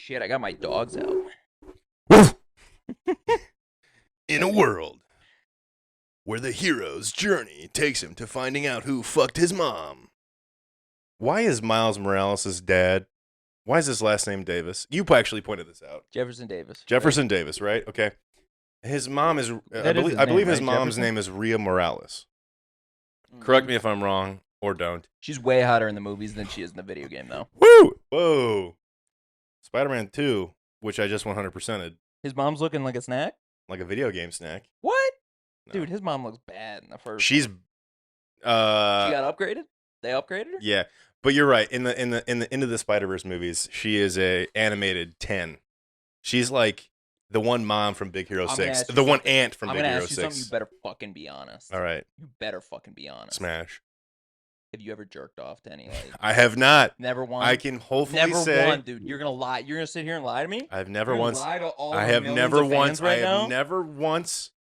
shit, I got my dogs out. In a world where the hero's journey takes him to finding out who fucked his mom. Why is Miles Morales' dad? Why is his last name Davis? You actually pointed this out. Jefferson Davis. Jefferson Davis, right? Okay. His mom is. I believe his mom's name is Rhea Morales. Correct me if I'm wrong, or don't. She's way hotter in the movies than she is in the video game, though. Woo! Whoa! Spider-Man 2, which I just 100%ed. His mom's looking like a snack? Like a video game snack. What? No. Dude, his mom looks bad in the first. She's. She got upgraded? They upgraded her? Yeah, but you're right. In the Into the Spider-Verse movies, she is a animated 10. She's like the one mom from Big Hero 6. The one aunt from Big Hero 6. I'm gonna ask you something. You better fucking be honest. All right. You better fucking be honest. Smash. Have you ever jerked off to any like? I have not. Never once. I can hopefully never say. Never once, dude. You're gonna lie. You're gonna sit here and lie to me. I've never once. Lie to all I have never once. Right I have now? never once.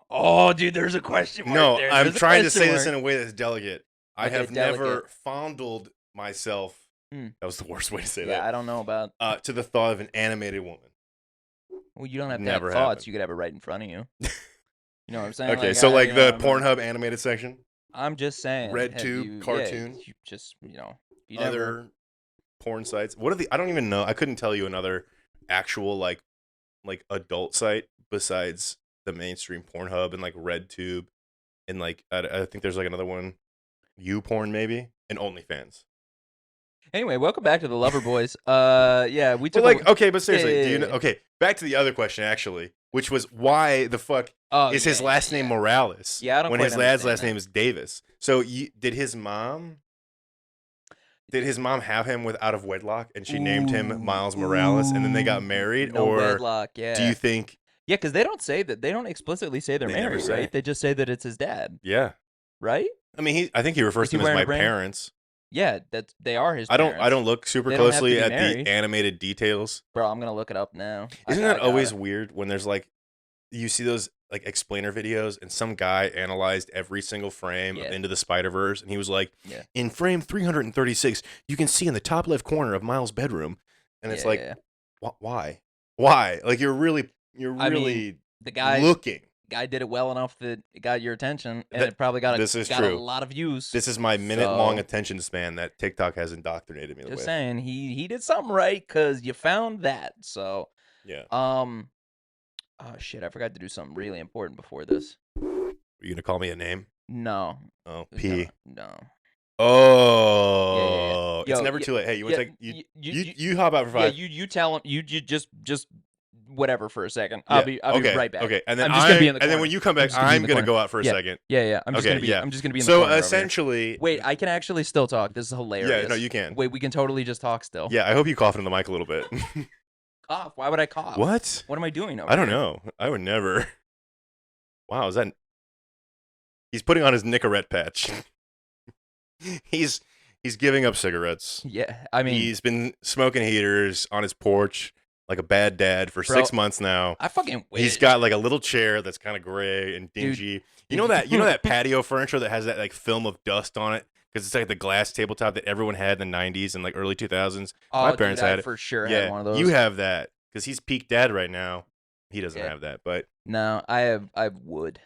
Oh, dude, there's a question mark. No, there. I'm trying to say this in a way that's delicate. I Okay, have never fondled myself. That was the worst way to say that. Yeah, I don't know about. To the thought of an animated woman. Well, you don't have to Never have thoughts. happened. You could have it right in front of you. You know what I'm saying? Okay, so like the Pornhub animated section. I'm just saying. RedTube cartoon. Yeah, you just you other never... porn sites. What are the? I don't even know. I couldn't tell you another actual like adult site besides the mainstream Pornhub and like RedTube, and like I think there's like another one, YouPorn maybe, and OnlyFans. Anyway, welcome back to the Lover Boys. Yeah, we took okay, but seriously, yeah. do you know? Okay, back to the other question actually, which was why the fuck is his last name Morales? Yeah, I don't when quite his dad's last that. name is Davis. So did his mom have him out of wedlock and she named him Miles Morales and then they got married? No or wedlock, yeah. Do you think? Yeah, because they don't say that. They don't explicitly say they're married, say. right? They just say that it's his dad. Yeah. Right? I mean, I think he refers to them as my parents. Yeah, they are his parents. I don't look super closely at the animated details. Bro, I'm gonna look it up now. Isn't that always weird when there's like you see those like explainer videos and some guy analyzed every single frame of Into the Spider-Verse and he was like, in frame 336, you can see in the top left corner of Miles' bedroom, and it's why? Like you're really the guy looking. Guy did it well enough that it got your attention, and it probably got a lot of views. This is my minute-long attention span that TikTok has indoctrinated me with. Just saying, he did something right because you found that. So yeah. Oh shit! I forgot to do something really important before this. Are you gonna call me a name? No. Oh, P. No. Oh, yeah. It's never too late. Hey, you want to take you hop out for 5? Yeah, you tell him. You just whatever for a second. I'll be right back. Okay, and then I'm just gonna be in the corner. And then when you come back, I'm gonna go out for a second. Yeah. I'm just gonna be in the corner. So essentially, wait, I can actually still talk. This is hilarious. Yeah, no, you can. Wait, we can totally just talk still. Yeah, I hope you cough into the mic a little bit. Cough? Why would I cough? What? What am I doing over I don't know. I would never. Wow, is that? He's putting on his Nicorette patch. He's giving up cigarettes. Yeah, I mean, he's been smoking heaters on his porch like a bad dad for 6 months now. I fucking wish. He's got like a little chair that's kind of gray and dingy. Dude, you know that patio furniture that has that like film of dust on it because it's like the glass tabletop that everyone had in the 90s and like early 2000s. My parents had it. For sure had one of those. You have that because he's peak dad right now. He doesn't have that, but no, I have wood.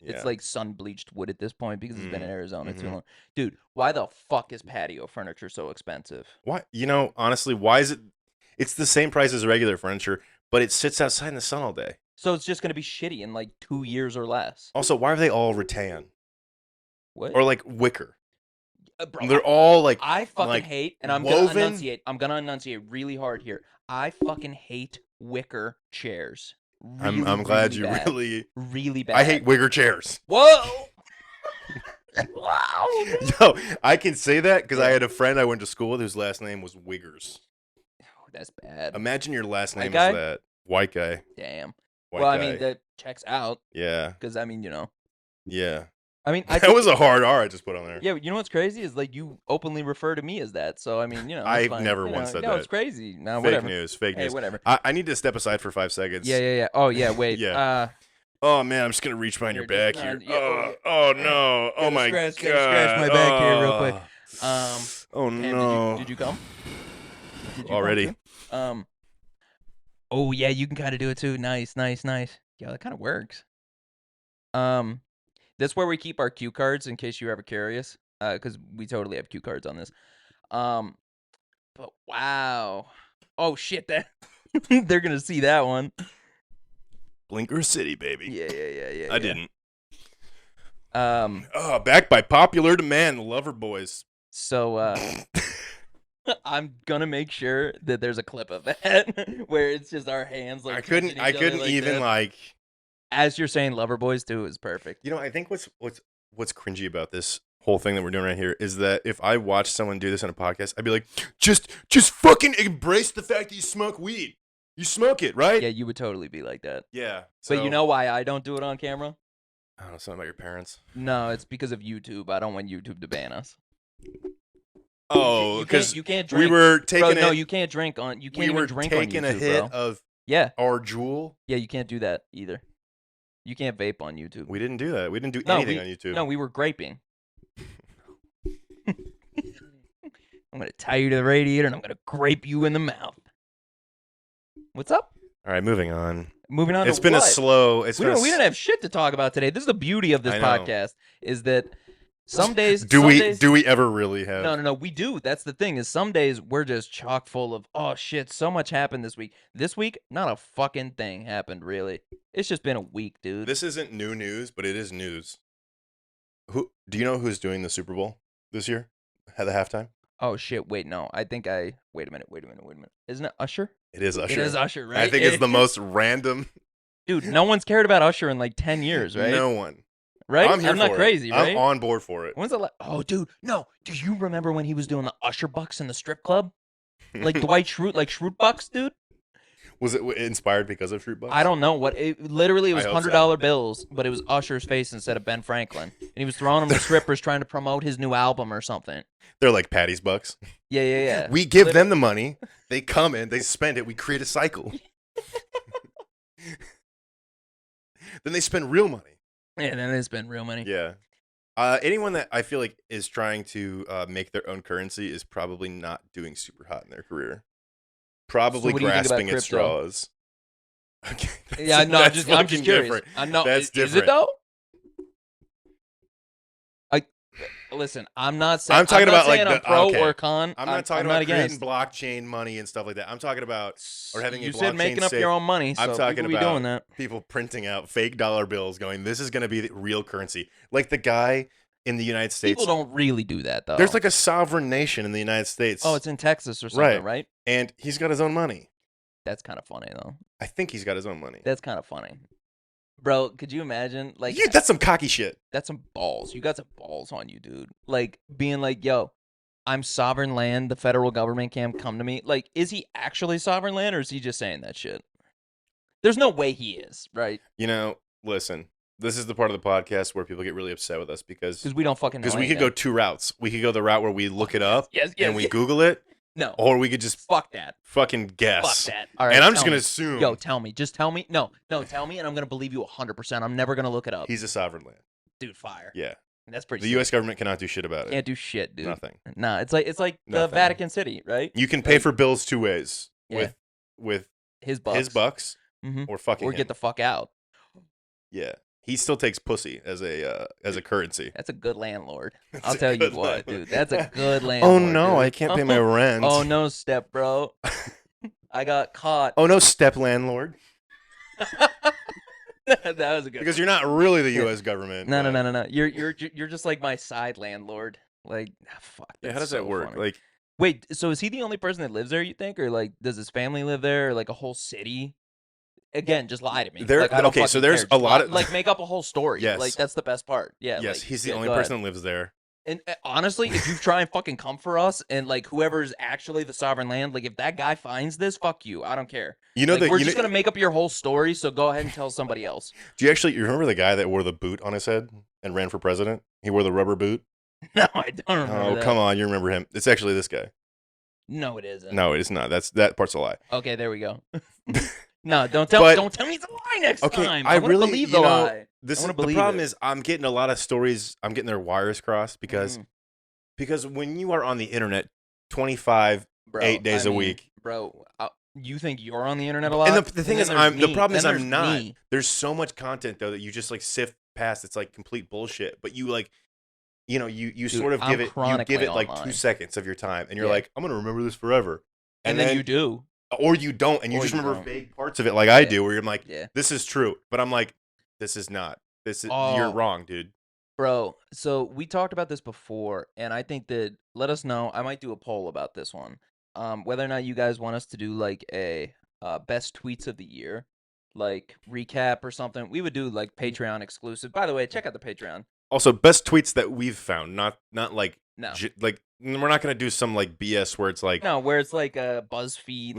Yeah. It's like sun bleached wood at this point because it's been in Arizona too long. Dude, why the fuck is patio furniture so expensive? Why? Honestly, why is it? It's the same price as regular furniture, but it sits outside in the sun all day. So it's just going to be shitty in like 2 years or less. Also, why are they all rattan? What? Or like wicker? Bro, they're all like I fucking like hate, and I'm going to enunciate. I'm going to enunciate really hard here. I fucking hate wicker chairs. Really, I'm glad really you bad. really bad. I hate wicker chairs. Whoa! Wow. No, I can say that because I had a friend I went to school with whose last name was Wiggers. Oh, that's bad. Imagine your last name is guy? that. White guy. Damn. White guy. I mean, that checks out. Yeah. Because, I mean, Yeah. I mean, that was a hard R I just put on there. Yeah, you know what's crazy is like you openly refer to me as that. So I mean, I've never once said that. No, it's crazy. No, fake news. Hey, whatever. I need to step aside for 5 seconds. Yeah. Oh yeah, wait. Yeah. Oh man, I'm just gonna reach behind your back here. Oh no. Oh my god. Scratch my back here real quick. Oh no. Did you come? Did you already. Oh yeah, you can kind of do it too. Nice. Yeah, that kind of works. That's where we keep our cue cards in case you're ever curious. Because we totally have cue cards on this. But wow. Oh shit, that they're gonna see that one. Blinker City, baby. Yeah. I didn't. Backed by popular demand, the Lover Boys. So I'm gonna make sure that there's a clip of that where it's just our hands like I couldn't even like as you're saying Lover Boys too is perfect. You know, I think what's cringy about this whole thing that we're doing right here is that if I watch someone do this on a podcast, I'd be like, just fucking embrace the fact that you smoke weed. You smoke it, right? Yeah, you would totally be like that. Yeah. But you know why I don't do it on camera? I don't know, something about your parents. No, it's because of YouTube. I don't want YouTube to ban us. Oh, because you can't drink. We were taking no, you can't drink on. You can't even drink on YouTube, taking a hit of our Juul. Yeah, you can't do that either. You can't vape on YouTube. We didn't do that. We didn't do anything on YouTube. No, we were graping. I'm gonna tie you to the radiator and I'm gonna grape you in the mouth. What's up? All right, moving on. It's been what? a slow. We don't have shit to talk about today. This is the beauty of this podcast. Is that some days do we ever really have? No, we do. That's the thing. Is some days we're just chock full of shit. So much happened this week. This week, not a fucking thing happened really. It's just been a week, dude. This isn't new news, but it is news. Do you know who's doing the Super Bowl this year? At the halftime? Oh shit! Wait, no. I think Wait a minute. Isn't it Usher? It is Usher. It is Usher, right? I think it's the most random. Dude, no one's cared about Usher in like 10 years, right? No one. Right? I'm not crazy, right? I'm on board for it. When's the Oh, dude, no. Do you remember when he was doing the Usher bucks in the strip club? Like Dwight Schrute, like Schrute bucks, dude? Was it inspired because of Schrute bucks? I don't know. Literally, it was $100 bills, but it was Usher's face instead of Ben Franklin. And he was throwing them to strippers trying to promote his new album or something. They're like Patty's bucks. Yeah. We give them the money. They come in. They spend it. We create a cycle. Then they spend real money. Yeah, then they spend real money. Yeah. Anyone that I feel like is trying to make their own currency is probably not doing super hot in their career. Probably grasping at straws. Okay. Yeah, no, I'm just curious. Different. That's different. Is it though? Listen, I'm not saying. I'm talking about like the pro or con. I'm not talking about creating blockchain money and stuff like that. I'm talking about having you said making up your own money. So I'm talking about doing that. People printing out fake dollar bills, going, "This is going to be the real currency." Like the guy in the United States. People don't really do that though. There's like a sovereign nation in the United States. Oh, it's in Texas or something, right? And he's got his own money. That's kind of funny though. I think he's got his own money. That's kind of funny. Bro, could you imagine? Like, yeah, that's some cocky shit. That's some balls. You got some balls on you, dude. Like, being like, yo, I'm sovereign land. The federal government can't come to me. Like, is he actually sovereign land or is he just saying that shit? There's no way he is, right? You know, listen, this is the part of the podcast where people get really upset with us because we don't fucking know. Because we could go two routes. We could go the route where we look it up and we Google it. No. Or we could just fuck that. Fucking guess. Fuck that. All right. And I'm just going to assume. Yo, tell me. Just tell me. No, tell me and I'm going to believe you 100%. I'm never going to look it up. He's a sovereign land. Dude, fire. Yeah. That's pretty The U.S. government cannot do shit about it. Can't do shit, dude. Nothing. Nah, it's like the Vatican City, right? You can pay for bills two ways. Yeah. With his bucks. Or fucking Or get the fuck out. Yeah. He still takes pussy as a currency. That's a good landlord. I'll tell you what, dude. That's a good landlord. Oh no, dude. I can't pay my rent. Oh no, step bro. I got caught. Oh no, step landlord. That was a good. Because you're not really the U.S. government. No. You're just like my side landlord. Like, fuck. Yeah, how does that work? Funny. Like, wait, so is he the only person that lives there? You think, or like, does his family live there, or like a whole city? Again, just lie to me. Okay, so there's a lot of like make up a whole story. Yes, like that's the best part. Yeah. Yes, like, he's the only person that lives there. And honestly, if you try and fucking come for us, and like whoever's actually the sovereign land, like if that guy finds this, fuck you. I don't care. You know, we're just gonna make up your whole story. So go ahead and tell somebody else. Do you remember the guy that wore the boot on his head and ran for president? He wore the rubber boot. No, I don't remember. Oh, come on, you remember him? It's actually this guy. No, it isn't. No, it is not. That part's a lie. Okay, there we go. No, don't tell me it's a lie next time. I really believe the lie. The problem is I'm getting a lot of stories. I'm getting their wires crossed because when you are on the internet 25 bro, 8 days a week. Bro, you think you're on the internet a lot? And the thing is, the problem is I'm not. Me. There's so much content though that you just like sift past. It's like complete bullshit. But you like, you Dude, sort of give it like online. 2 seconds of your time, and you're like, I'm gonna remember this forever. And then you do, or you don't, and you just remember vague parts of it, like I do, where you're like, this is true, but I'm like, this is not. This is you're wrong, dude. Bro, so we talked about this before, and I think that let us know. I might do a poll about this one. Whether or not you guys want us to do like a best tweets of the year, like recap or something. We would do like Patreon exclusive. By the way, check out the Patreon. Also, best tweets that we've found, not like like we're not gonna do some like BS where it's like where it's like a BuzzFeed.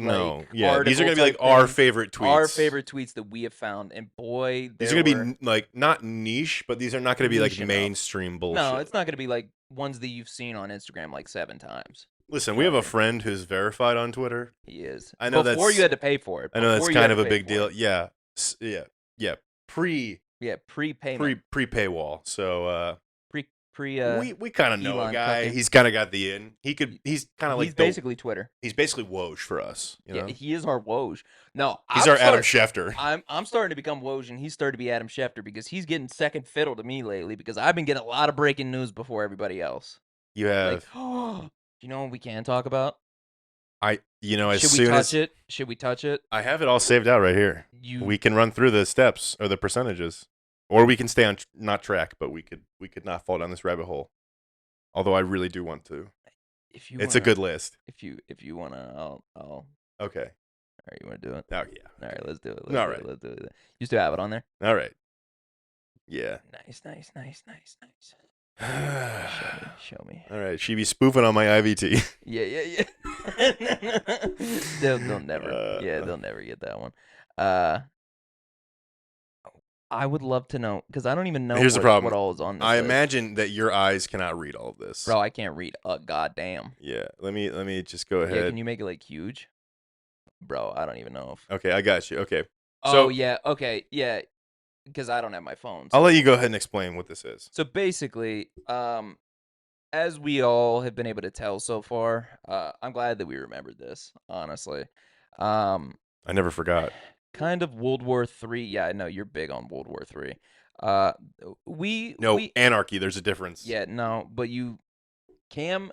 These are gonna be like our favorite tweets, that we have found, and boy, these are gonna be like not niche, but these are not gonna be like mainstream bullshit. No, it's not gonna be like ones that you've seen on Instagram like 7 times. Listen, we have a friend who's verified on Twitter. He is. I know before you had to pay for it. I know that's kind of a big deal. Yeah. Pre-payment. Pre-paywall. So we kind of know a guy. He's kind of got the in. He's kind of like basically Twitter. He's basically Woj for us. You know? He is our Woj. No, he's our Adam Schefter. I'm starting to become Woj, and he's starting to be Adam Schefter because he's getting second fiddle to me lately because I've been getting a lot of breaking news before everybody else. You have. Like, do you know what we can talk about? Should we touch it? I have it all saved out right here. We can run through the steps or the percentages, or we can stay on not track, but we could not fall down this rabbit hole. Although I really do want to. It's a good list. If you wanna, I'll. Okay. All right, you wanna do it? Oh yeah. All right, let's do it. Let's do it. You still have it on there? All right. Yeah. Nice. Show me. All right, she be spoofing on my IVT. Yeah. they'll never. They'll never get that one. I would love to know because I don't even know. Here's the problem. What all is on this I list. imagine that your eyes cannot read all of this. Bro, I can't read a goddamn. Yeah, let me just go ahead. Yeah, can you make it like huge? Bro, I don't even know if. Okay, I got you. Okay. Oh yeah. Okay. Yeah. Because I don't have my phone. So. I'll let you go ahead and explain what this is. So basically, as we all have been able to tell so far, I'm glad that we remembered this, honestly. I never forgot. Kind of World War III. Yeah, I know you're big on World War III. Anarchy, there's a difference. Yeah, no, but Cam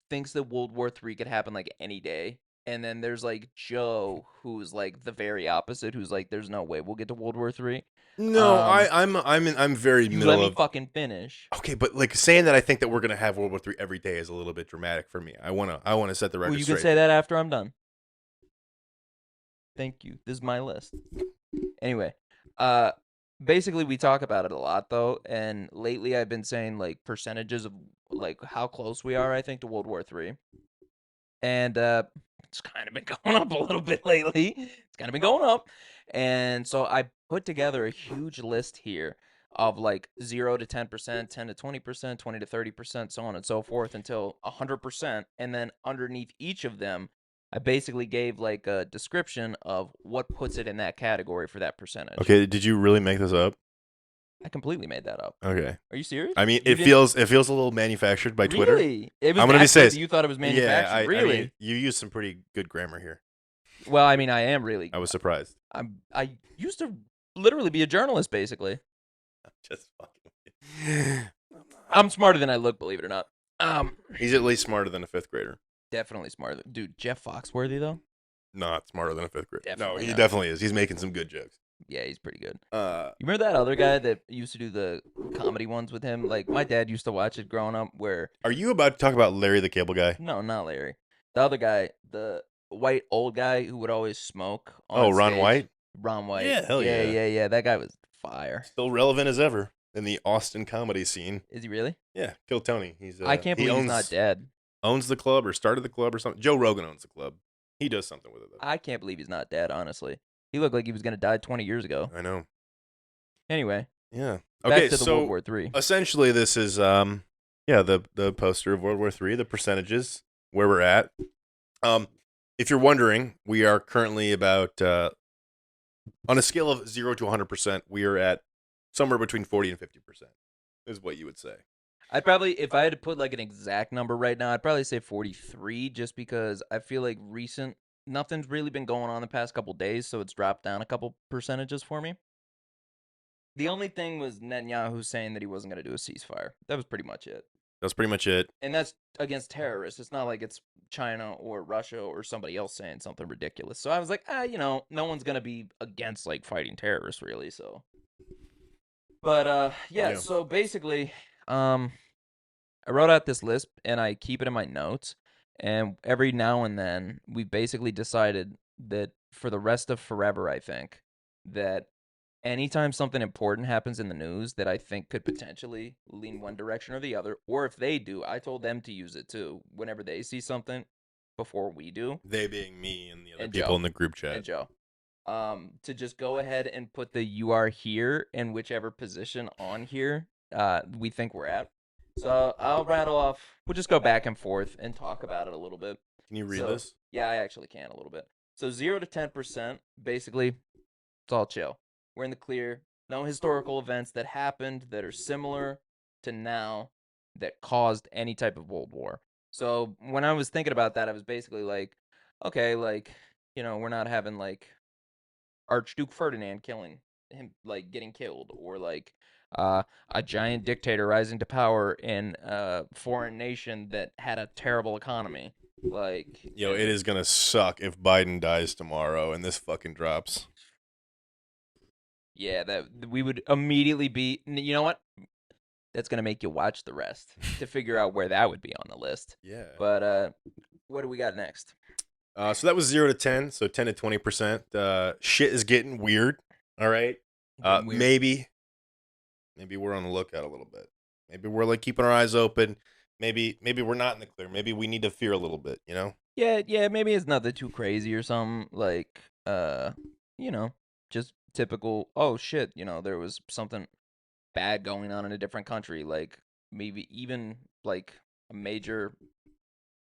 thinks that World War III could happen like any day. And then there's like Joe, who's like the very opposite, who's like, there's no way we'll get to World War III. No, I'm very middle let me fucking finish. Okay, but like saying that I think that we're gonna have World War III every day is a little bit dramatic for me. I wanna set the record straight. You can say that after I'm done. Thank you. This is my list. Anyway, basically we talk about it a lot though, and lately I've been saying like percentages of like how close we are, I think, to World War III, and it's kind of been going up a little bit lately. It's kind of been going up. And so I put together a huge list here of like 0 to 10%, 10 to 20%, 20 to 30%, so on and so forth until 100%. And then underneath each of them, I basically gave like a description of what puts it in that category for that percentage. Okay, did you really make this up? I completely made that up. Okay. Are you serious? I mean, it feels a little manufactured by Twitter. Really? I'm going to be serious. You thought it was manufactured? Really? I mean, you used some pretty good grammar here. Well, I mean, I am really. I was surprised. I used to literally be a journalist, basically. I'm just fucking. I'm smarter than I look, believe it or not. He's at least smarter than a 5th grader. Definitely smarter. Dude, Jeff Foxworthy, though? Not smarter than a 5th grader. Definitely he definitely is. He's making some good jokes. Yeah, he's pretty good. You remember that other guy that used to do the comedy ones with him? Like, my dad used to watch it growing up where... Are you about to talk about Larry the Cable Guy? No, not Larry. The other guy, the white old guy who would always smoke on Ron stage. White? Ron White. Yeah, hell yeah. Yeah. That guy was fire. Still relevant as ever in the Austin comedy scene. Is he really? Yeah, Kill Tony. I can't believe he's not dead. Owns the club or started the club or something. Joe Rogan owns the club. He does something with it, though. I can't believe he's not dead, honestly. He looked like he was going to die 20 years ago. I know. Anyway. Yeah. Back to the World War III. Essentially, this is the poster of World War III, the percentages, where we're at. If you're wondering, we are currently about, on a scale of 0 to 100%, we are at somewhere between 40 and 50%, is what you would say. I'd probably, if I had to put like an exact number right now, I'd probably say 43, just because I feel like nothing's really been going on the past couple days, so it's dropped down a couple percentages for me. The only thing was Netanyahu saying that he wasn't going to do a ceasefire. That was pretty much it. That's pretty much it. And that's against terrorists. It's not like it's China or Russia or somebody else saying something ridiculous. So I was like, no one's going to be against like fighting terrorists really, so. But yeah, so basically I wrote out this list and I keep it in my notes, and every now and then we basically decided that for the rest of forever, I think, that anytime something important happens in the news that I think could potentially lean one direction or the other, or if they do, I told them to use it too whenever they see something before we do. They being me and the other people in the group chat. And Joe. To just go ahead and put the "you are here" in whichever position on here we think we're at. So I'll rattle off. We'll just go back and forth and talk about it a little bit. Can you read this? Yeah, I actually can a little bit. So 0 to 10%, basically, it's all chill. We're in the clear. No historical events that happened that are similar to now that caused any type of world war. So when I was thinking about that, I was basically like, okay, like, we're not having like Archduke Ferdinand killing him, like getting killed, or like a giant dictator rising to power in a foreign nation that had a terrible economy. Like, it is gonna suck if Biden dies tomorrow and this fucking drops. Yeah, that we would immediately be. You know what? That's gonna make you watch the rest to figure out where that would be on the list. Yeah. But what do we got next? So that was 0 to 10. So 10 to 20%. Shit is getting weird. All right. Weird. Maybe we're on the lookout a little bit. Maybe we're like keeping our eyes open. Maybe we're not in the clear. Maybe we need to fear a little bit. Yeah. Maybe it's nothing too crazy or something. Like, just typical. Oh shit! There was something bad going on in a different country. Like maybe even like a major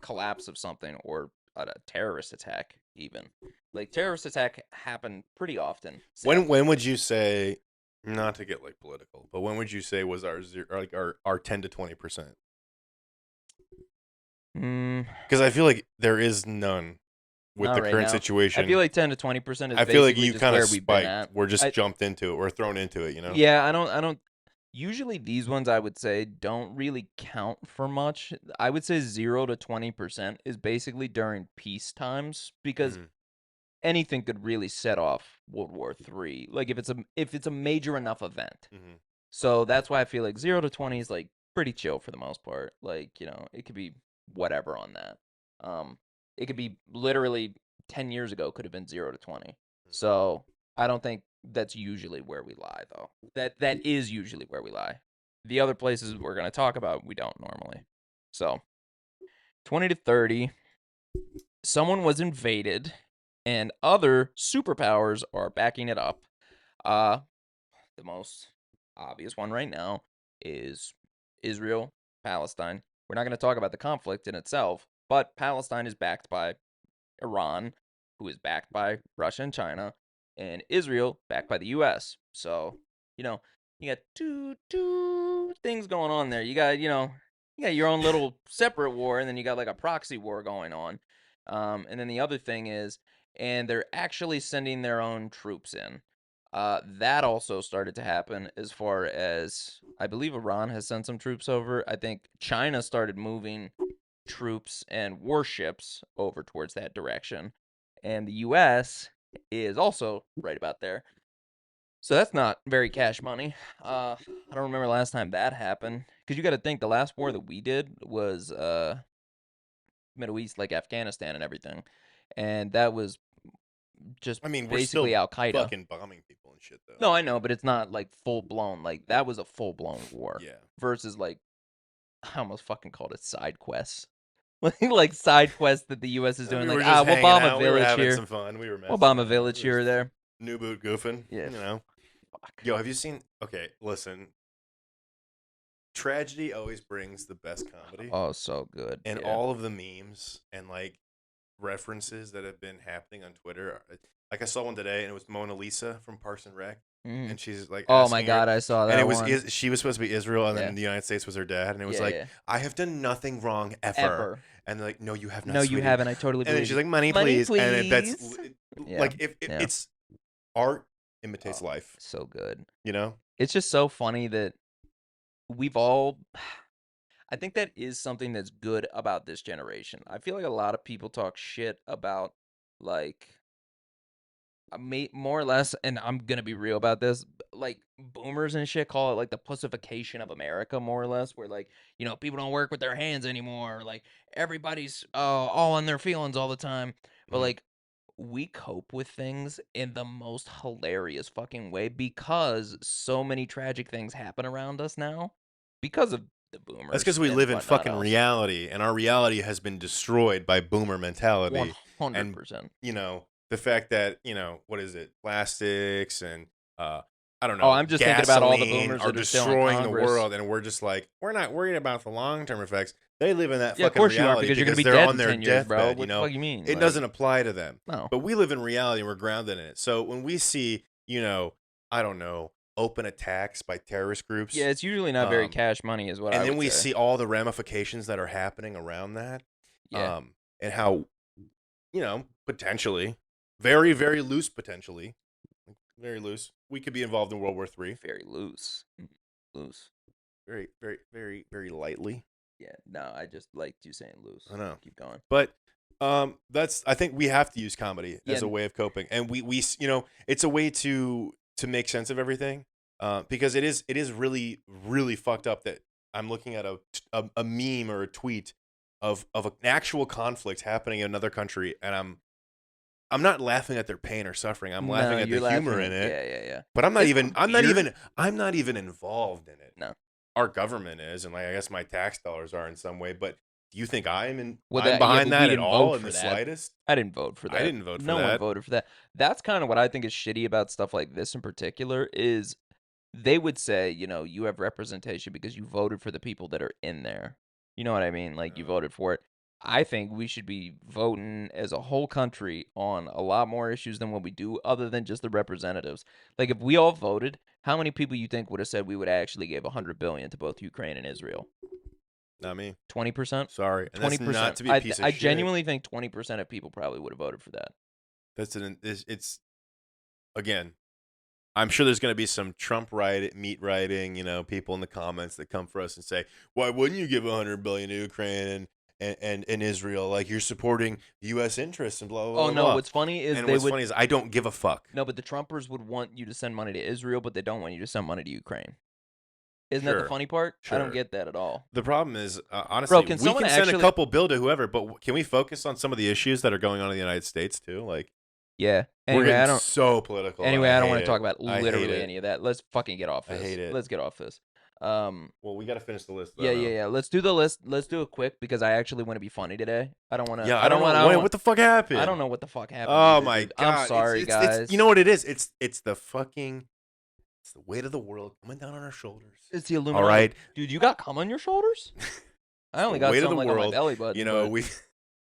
collapse of something, or a terrorist attack. Even like terrorist attack happen pretty often. When would you say, not to get like political, but when would you say was our 10 to 20%? Because I feel like there is none with the current situation. I feel like 10 to 20% is. I feel like you kind of spiked. We're just jumped into it. We're thrown into it. Yeah, I don't. Usually these ones, I would say, don't really count for much. I would say 0 to 20% is basically during peace times, because anything could really set off World War III. Like if it's a major enough event. So that's why I feel like 0 to 20 is like pretty chill for the most part. Like, it could be whatever on that. It could be literally 10 years ago could have been 0 to 20. So I don't think that's usually where we lie, though. That is usually where we lie. The other places we're going to talk about, we don't normally. So 20 to 30, someone was invaded and other superpowers are backing it up. The most obvious one right now is Israel, Palestine. We're not going to talk about the conflict in itself, but Palestine is backed by Iran, who is backed by Russia and China, and Israel backed by the U.S. So, you got two things going on there. You got your own little separate war, and then you got like a proxy war going on. And then the other thing is, and they're actually sending their own troops in. That also started to happen as far as, I believe Iran has sent some troops over. I think China started moving troops and warships over towards that direction. And the U.S. is also right about there. So that's not very cash money. I don't remember last time that happened. Because you got to think, the last war that we did was Middle East, like Afghanistan and everything. And that was just basically Al-Qaeda. Fucking bombing people and shit, though. No, I know, but it's not like full-blown. Like, that was a full-blown war. Yeah. Versus, like, I almost fucking called it side quests. Like side quests that the U.S. is doing. We'll bomb a village here. Some fun. We'll bomb a village here or there. New boot goofing. Yeah. Fuck. Yo, have you seen... Okay, listen. Tragedy always brings the best comedy. Oh, so good. And all of the memes and, like, references that have been happening on Twitter. Like, I saw one today, and it was Mona Lisa from Parks and Rec. and she's like oh my asking her, God, I saw that and it was one. she was supposed to be Israel, and Yeah. then the United States was her dad, and it was Yeah, like, yeah. I have done nothing wrong ever. And they're like, no, you have not, No, you sweetie. haven't. I totally And then believe she's you. like, money, Money, please. And that's please. like, Yeah. if Yeah. it's art imitates life. So good. You know? It's just so funny that we've all. I think that is something that's good about this generation. I feel like a lot of people talk shit about, like, more or less, and I'm gonna be real about this, like boomers and shit call it like the pussification of America, more or less, where like, people don't work with their hands anymore, like everybody's all on their feelings all the time. But like, we cope with things in the most hilarious fucking way because so many tragic things happen around us now because of the boomers. That's because we and live in whatnot fucking else. reality, and our reality has been destroyed by boomer mentality. 100%. And the fact that what is it, plastics and I don't Oh, know, I'm just thinking about all the gasoline boomers are that are still in destroying the Congress. world, and we're just like, we're not worried about the long-term effects. They live in that Yeah, of fucking course you aren't, reality because you're gonna be they're dead on in their 10 years, bro. deathbed. What the fuck you mean? It doesn't apply to them. No. But we live in reality, and we're grounded in it. So when we see, I don't know, open attacks by terrorist groups. Yeah, it's usually not very cash money, is what I would say. And then we see all the ramifications that are happening around that. Yeah. And how, potentially, very, very loose, potentially, very loose, we could be involved in World War III. Very loose. Loose. Very, very, very, very lightly. Yeah, no, I just liked you saying loose. I know. Keep going. But I think we have to use comedy as a way of coping. And we it's a way to make sense of everything. Because it is really, really fucked up that I'm looking at a meme or a tweet of an actual conflict happening in another country, and I'm not laughing at their pain or suffering. I'm laughing at the humor in it. Yeah. But I'm not even involved in it. No. Our government is, and I guess my tax dollars are in some way. But do you think I'm Well, behind that at all in the slightest? I didn't vote for that. I didn't vote for that. No that. one voted for that. That's kind of what I think is shitty about stuff like this in particular is they would say, you have representation because you voted for the people that are in there. You know what I mean? Like, you voted for it. I think we should be voting as a whole country on a lot more issues than what we do, other than just the representatives. Like, if we all voted, how many people you think would have said we would actually give $100 billion to both Ukraine and Israel? Not me. 20%? Sorry. And 20%. That's not to be a piece of I shit. genuinely think 20% of people probably would have voted for that. It's again, I'm sure there's going to be some Trump meat writing, people in the comments that come for us and say, why wouldn't you give $100 billion to Ukraine and Israel? Like, you're supporting U.S. interests and blah, blah, blah. Oh, no, blah. what's funny is funny is I don't give a fuck. No, but the Trumpers would want you to send money to Israel, but they don't want you to send money to Ukraine. Isn't that the funny part? Sure. I don't get that at all. The problem is, honestly, Bro, we can send a couple bill to whoever, but can we focus on some of the issues that are going on in the United States too? Like, yeah. Anyway, we're getting so political. Anyway, I don't want to talk about literally any of that. Let's fucking get off this. I hate it. Let's get off this. Well, we got to finish the list. Though, yeah. Let's do the list. Let's do it quick because I actually want to be funny today. I don't want to. Yeah, I don't know. What the fuck happened? I don't know what the fuck happened. Oh my god! I'm sorry, guys. It's, you know what it is? It's the fucking. It's the weight of the world coming down on our shoulders. It's the Illuminati. All right, dude, you got cum on your shoulders? I only got some like on my belly button.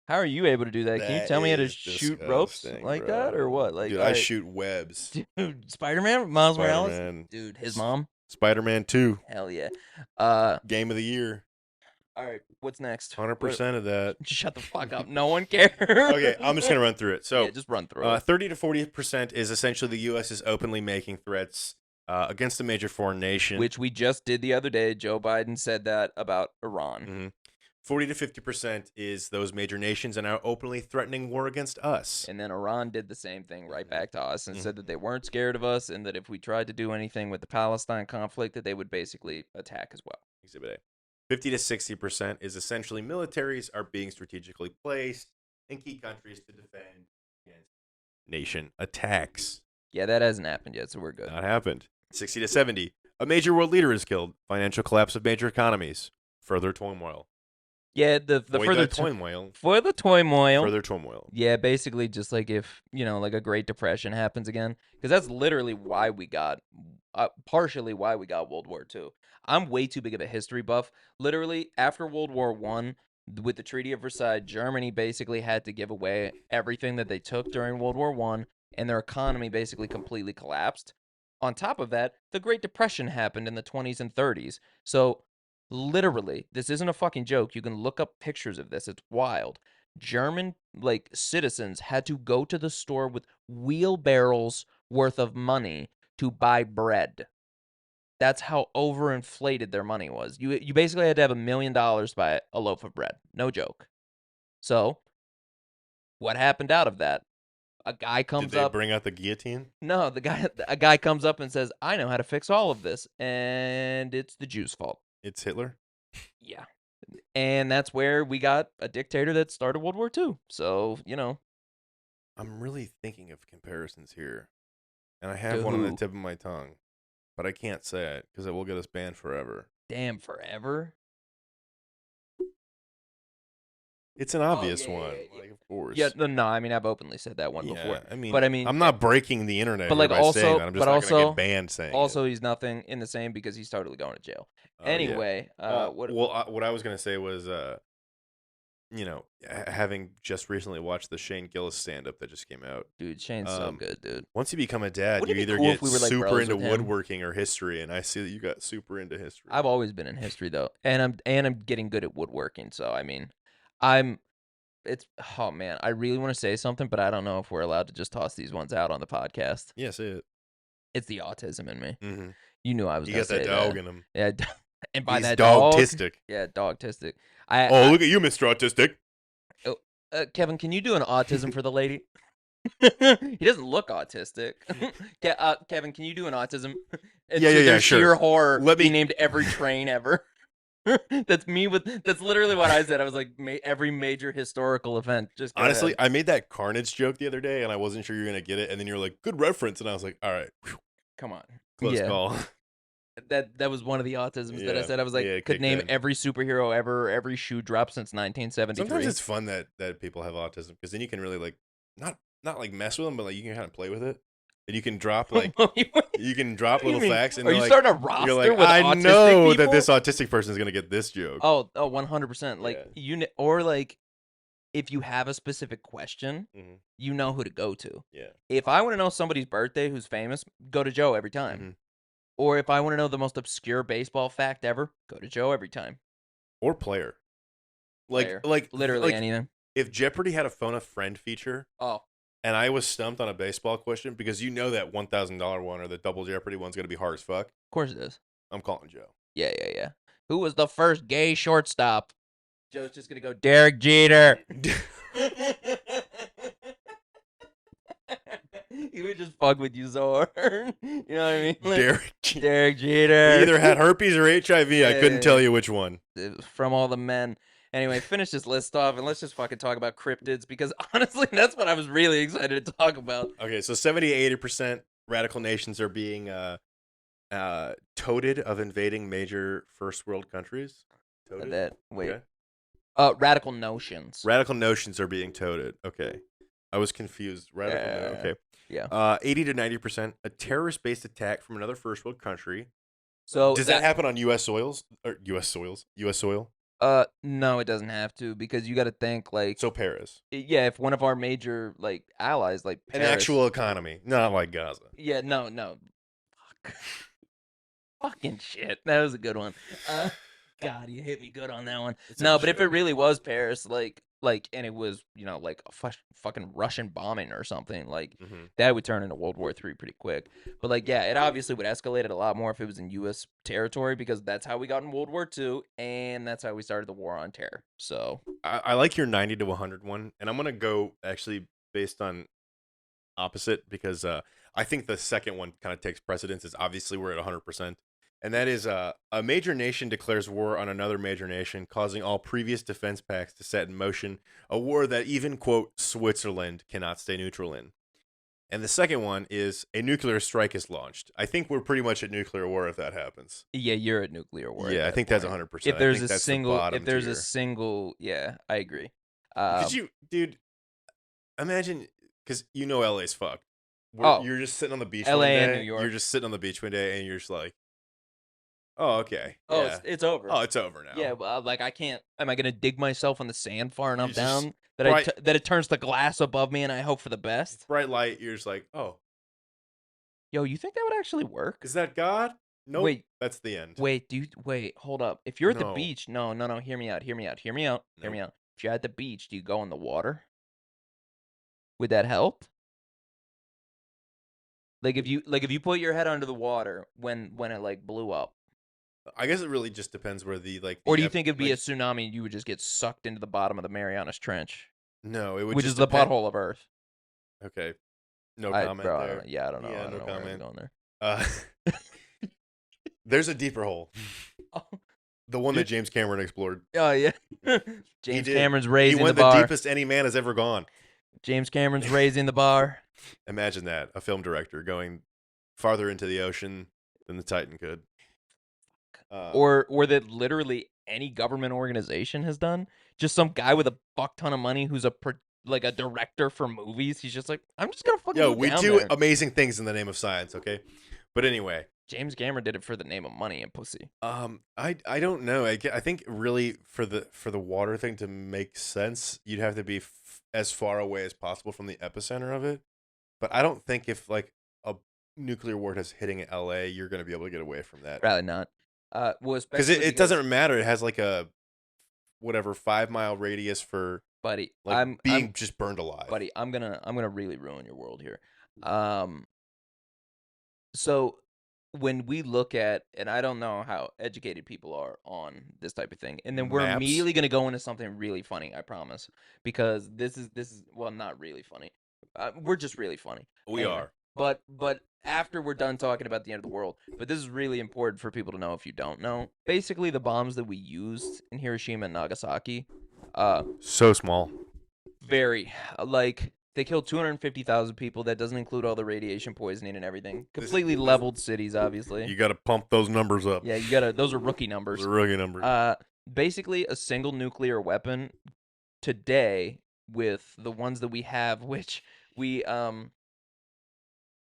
How are you able to do that? Can you tell me how to shoot ropes like that or what? Like, dude, I shoot webs. Dude, Spider-Man, Miles Morales, dude, his mom, Spider-Man 2. Hell yeah. Game of the year. All right, what's next? 100% of that. Shut the fuck up. No one cares. Okay, I'm just gonna run through it. So yeah, just run through it. 30 to 40% is essentially the U.S. is openly making threats against a major foreign nation, which we just did the other day. Joe Biden said that about Iran. Mm-hmm. 40 to 50% is those major nations and are openly threatening war against us. And then Iran did the same thing right back to us and said that they weren't scared of us and that if we tried to do anything with the Palestine conflict, that they would basically attack as well. Exhibit A. 50 to 60% is essentially militaries are being strategically placed in key countries to defend against nation attacks. Yeah, that hasn't happened yet, so we're good. Not happened. 60 to 70. A major world leader is killed. Financial collapse of major economies. Further turmoil. Yeah, the further turmoil. Further turmoil. Further turmoil. Yeah, basically just like if, like a Great Depression happens again. Because that's literally why we got, partially why we got World War II. I'm way too big of a history buff. Literally, after World War I, with the Treaty of Versailles, Germany basically had to give away everything that they took during World War I, and their economy basically completely collapsed. on top of that, the Great Depression happened in the 20s and 30s. So literally, this isn't a fucking joke. You can look up pictures of this. It's wild. German like citizens had to go to the store with wheelbarrows worth of money to buy bread. That's how overinflated their money was. You basically had to have $1 million to buy a loaf of bread. No joke. So, what happened out of that? A guy comes up. Did they bring out the guillotine? No, a guy comes up and says, "I know how to fix all of this," and it's the Jews' fault. It's Hitler? Yeah. And that's where we got a dictator that started World War II. So, I'm really thinking of comparisons here. And I have one on the tip of my tongue. But I can't say it because it will get us banned forever. Damn, forever? It's an obvious one. Like, of course. Yeah, no, I mean, I've openly said that one before. But I mean, I'm not breaking the internet but like by also, saying that. I'm just not going to get banned saying also, it. he's nothing in the same because he's totally going to jail. Anyway, what I was going to say was, having just recently watched the Shane Gillis stand-up that just came out. Dude, Shane's so good, dude. Once you become a dad, you either get super into woodworking or history, and I see that you got super into history. I've always been in history though, and I'm getting good at woodworking. So I mean, oh man, I really want to say something, but I don't know if we're allowed to just toss these ones out on the podcast. Yeah, say it. It's the autism in me. Mm-hmm. You knew I was. You got that dog in him. Yeah, and by He's that dog-tistic. Yeah, dog-tistic. Look at you, Mr. Autistic. Kevin, can you do an autism for the lady? He doesn't look autistic. Kevin, can you do an autism? Yeah, sure. Sheer horror. He named every train ever. That's literally what I said. I was like, every major historical event. Just honestly, I made that Carnage joke the other day, and I wasn't sure you were gonna get it. And then you're like, "Good reference," and I was like, "All right, come on, close call." That was one of the autisms that I said. I was like, could name every superhero ever, every shoe drop since 1973. Sometimes it's fun that people have autism because then you can really like not like mess with them, but like you can kind of play with it. And you can drop like little facts. And are you starting a roster? You're like, with I know people? that this autistic person is gonna get this joke. Oh, 100%. Like or like if you have a specific question, you know who to go to. Yeah. If I want to know somebody's birthday who's famous, go to Joe every time. Mm-hmm. Or if I want to know the most obscure baseball fact ever, go to Joe every time. Or player. Like literally anything. If Jeopardy had a phone a friend feature. Oh. And I was stumped on a baseball question because you know that $1,000 one or the double Jeopardy one's gonna be hard as fuck. Of course it is. I'm calling Joe. Yeah. Who was the first gay shortstop? Joe's just gonna go Derek Jeter. He would just fuck with you so hard. You know what I mean? Like, Derek Jeter. He either had herpes or HIV. I couldn't tell you which one. From all the men. Anyway, finish this list off and let's just fucking talk about cryptids because honestly, that's what I was really excited to talk about. Okay, so 70-80% radical nations are being toted of invading major first world countries. Toted? Wait. Okay. Radical notions. Radical notions are being toted. Okay. I was confused. Okay. Yeah. 80 to 90%, a terrorist-based attack from another first world country. So does that happen on U.S. soils? Or U.S. soil? No, it doesn't have to because you got to think like. So Paris. Yeah, if one of our major like allies, like Paris, an actual economy, not like Gaza. Yeah, no. Fuck. Fucking shit. That was a good one. God, you hit me good on that one. No, but if it really was Paris, like, and it was, like a fucking Russian bombing or something, like, that would turn into World War III pretty quick. But, like, yeah, it obviously would escalate it a lot more if it was in U.S. territory because that's how we got in World War II, and that's how we started the War on Terror. So I like your 90 to 100 one, and I'm going to go actually based on opposite because I think the second one kind of takes precedence. Is obviously we're at 100%. And that is a major nation declares war on another major nation, causing all previous defense pacts to set in motion a war that even, quote, Switzerland cannot stay neutral in. And the second one is a nuclear strike is launched. I think we're pretty much at nuclear war if that happens. Yeah, you're at nuclear war. Yeah, I think that's 100%. If there's a single, yeah, I agree. Dude, imagine, because LA's fucked. You're just sitting on the beach one day. And New York. You're just sitting on the beach one day and you're just like, oh, okay. Oh, yeah. it's over. Oh, it's over now. Yeah, well, like I can't. Am I gonna dig myself in the sand far enough down that that it turns the glass above me, and I hope for the best? Bright light. You're just like, oh, Yo, you think that would actually work? Is that God? Nope. Wait, That's the end. wait, hold up. If you're at the No. beach, no, hear me out. Hear me out. If you're at the beach, do you go in the water? Would that help? Like if you put your head under the water when it like blew up. I guess it really just depends where the Or do you think it'd be a tsunami and you would just get sucked into the bottom of the Marianas Trench? No, it would which just is the depend. butthole of Earth. No comment Bro, there. I don't know. Yeah, I don't no know where I'm comment. going there. There's a deeper hole. Oh. The one that James Cameron explored. Oh yeah. James Cameron's raising the bar. He went the deepest any man has ever gone. James Cameron's raising the bar. Imagine that, a film director going farther into the ocean than the Titan could. Or that literally any government organization has done. Just some guy with a fuck ton of money who's a director for movies. He's just like, I'm just gonna fucking we do amazing things in the name of science, okay? But anyway, James Cameron did it for the name of money and pussy. I don't know. I think really for the water thing to make sense, you'd have to be as far away as possible from the epicenter of it. But I don't think if like a nuclear war is hitting LA, you're going to be able to get away from that. Probably not. Because it doesn't matter. It has like a 5-mile radius for buddy. Like I'm being just burned alive. Buddy, I'm gonna really ruin your world here. So when we look at, and I don't know how educated people are on this type of thing, and then we're immediately gonna go into something really funny. I promise, because this is well, not really funny. We're just really funny. We are. But after we're done talking about the end of the world, but this is really important for people to know if you don't know. Basically, the bombs that we used in Hiroshima and Nagasaki, so small. Very like they killed 250,000 people. That doesn't include all the radiation poisoning and everything. Completely leveled cities, obviously. You got to pump those numbers up. Yeah, you got to. Those are rookie numbers. Those are rookie numbers. Basically, a single nuclear weapon today with the ones that we have, which we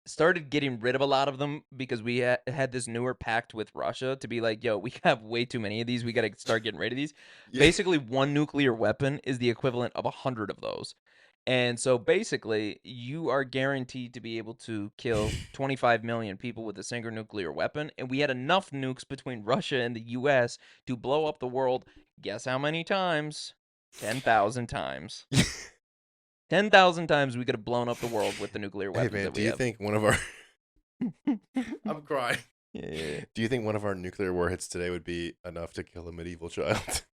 started getting rid of a lot of them because we had this newer pact with Russia to be like, yo, we have way too many of these. We got to start getting rid of these. Yeah. Basically, one nuclear weapon is the equivalent of 100 of those. And so basically, you are guaranteed to be able to kill 25 million people with a single nuclear weapon. And we had enough nukes between Russia and the U.S. to blow up the world. Guess how many times? 10,000 times. 10,000 times we could have blown up the world with the nuclear weapons. Hey man, do you think one of our? I'm crying. Yeah. Do you think one of our nuclear warheads today would be enough to kill a medieval child?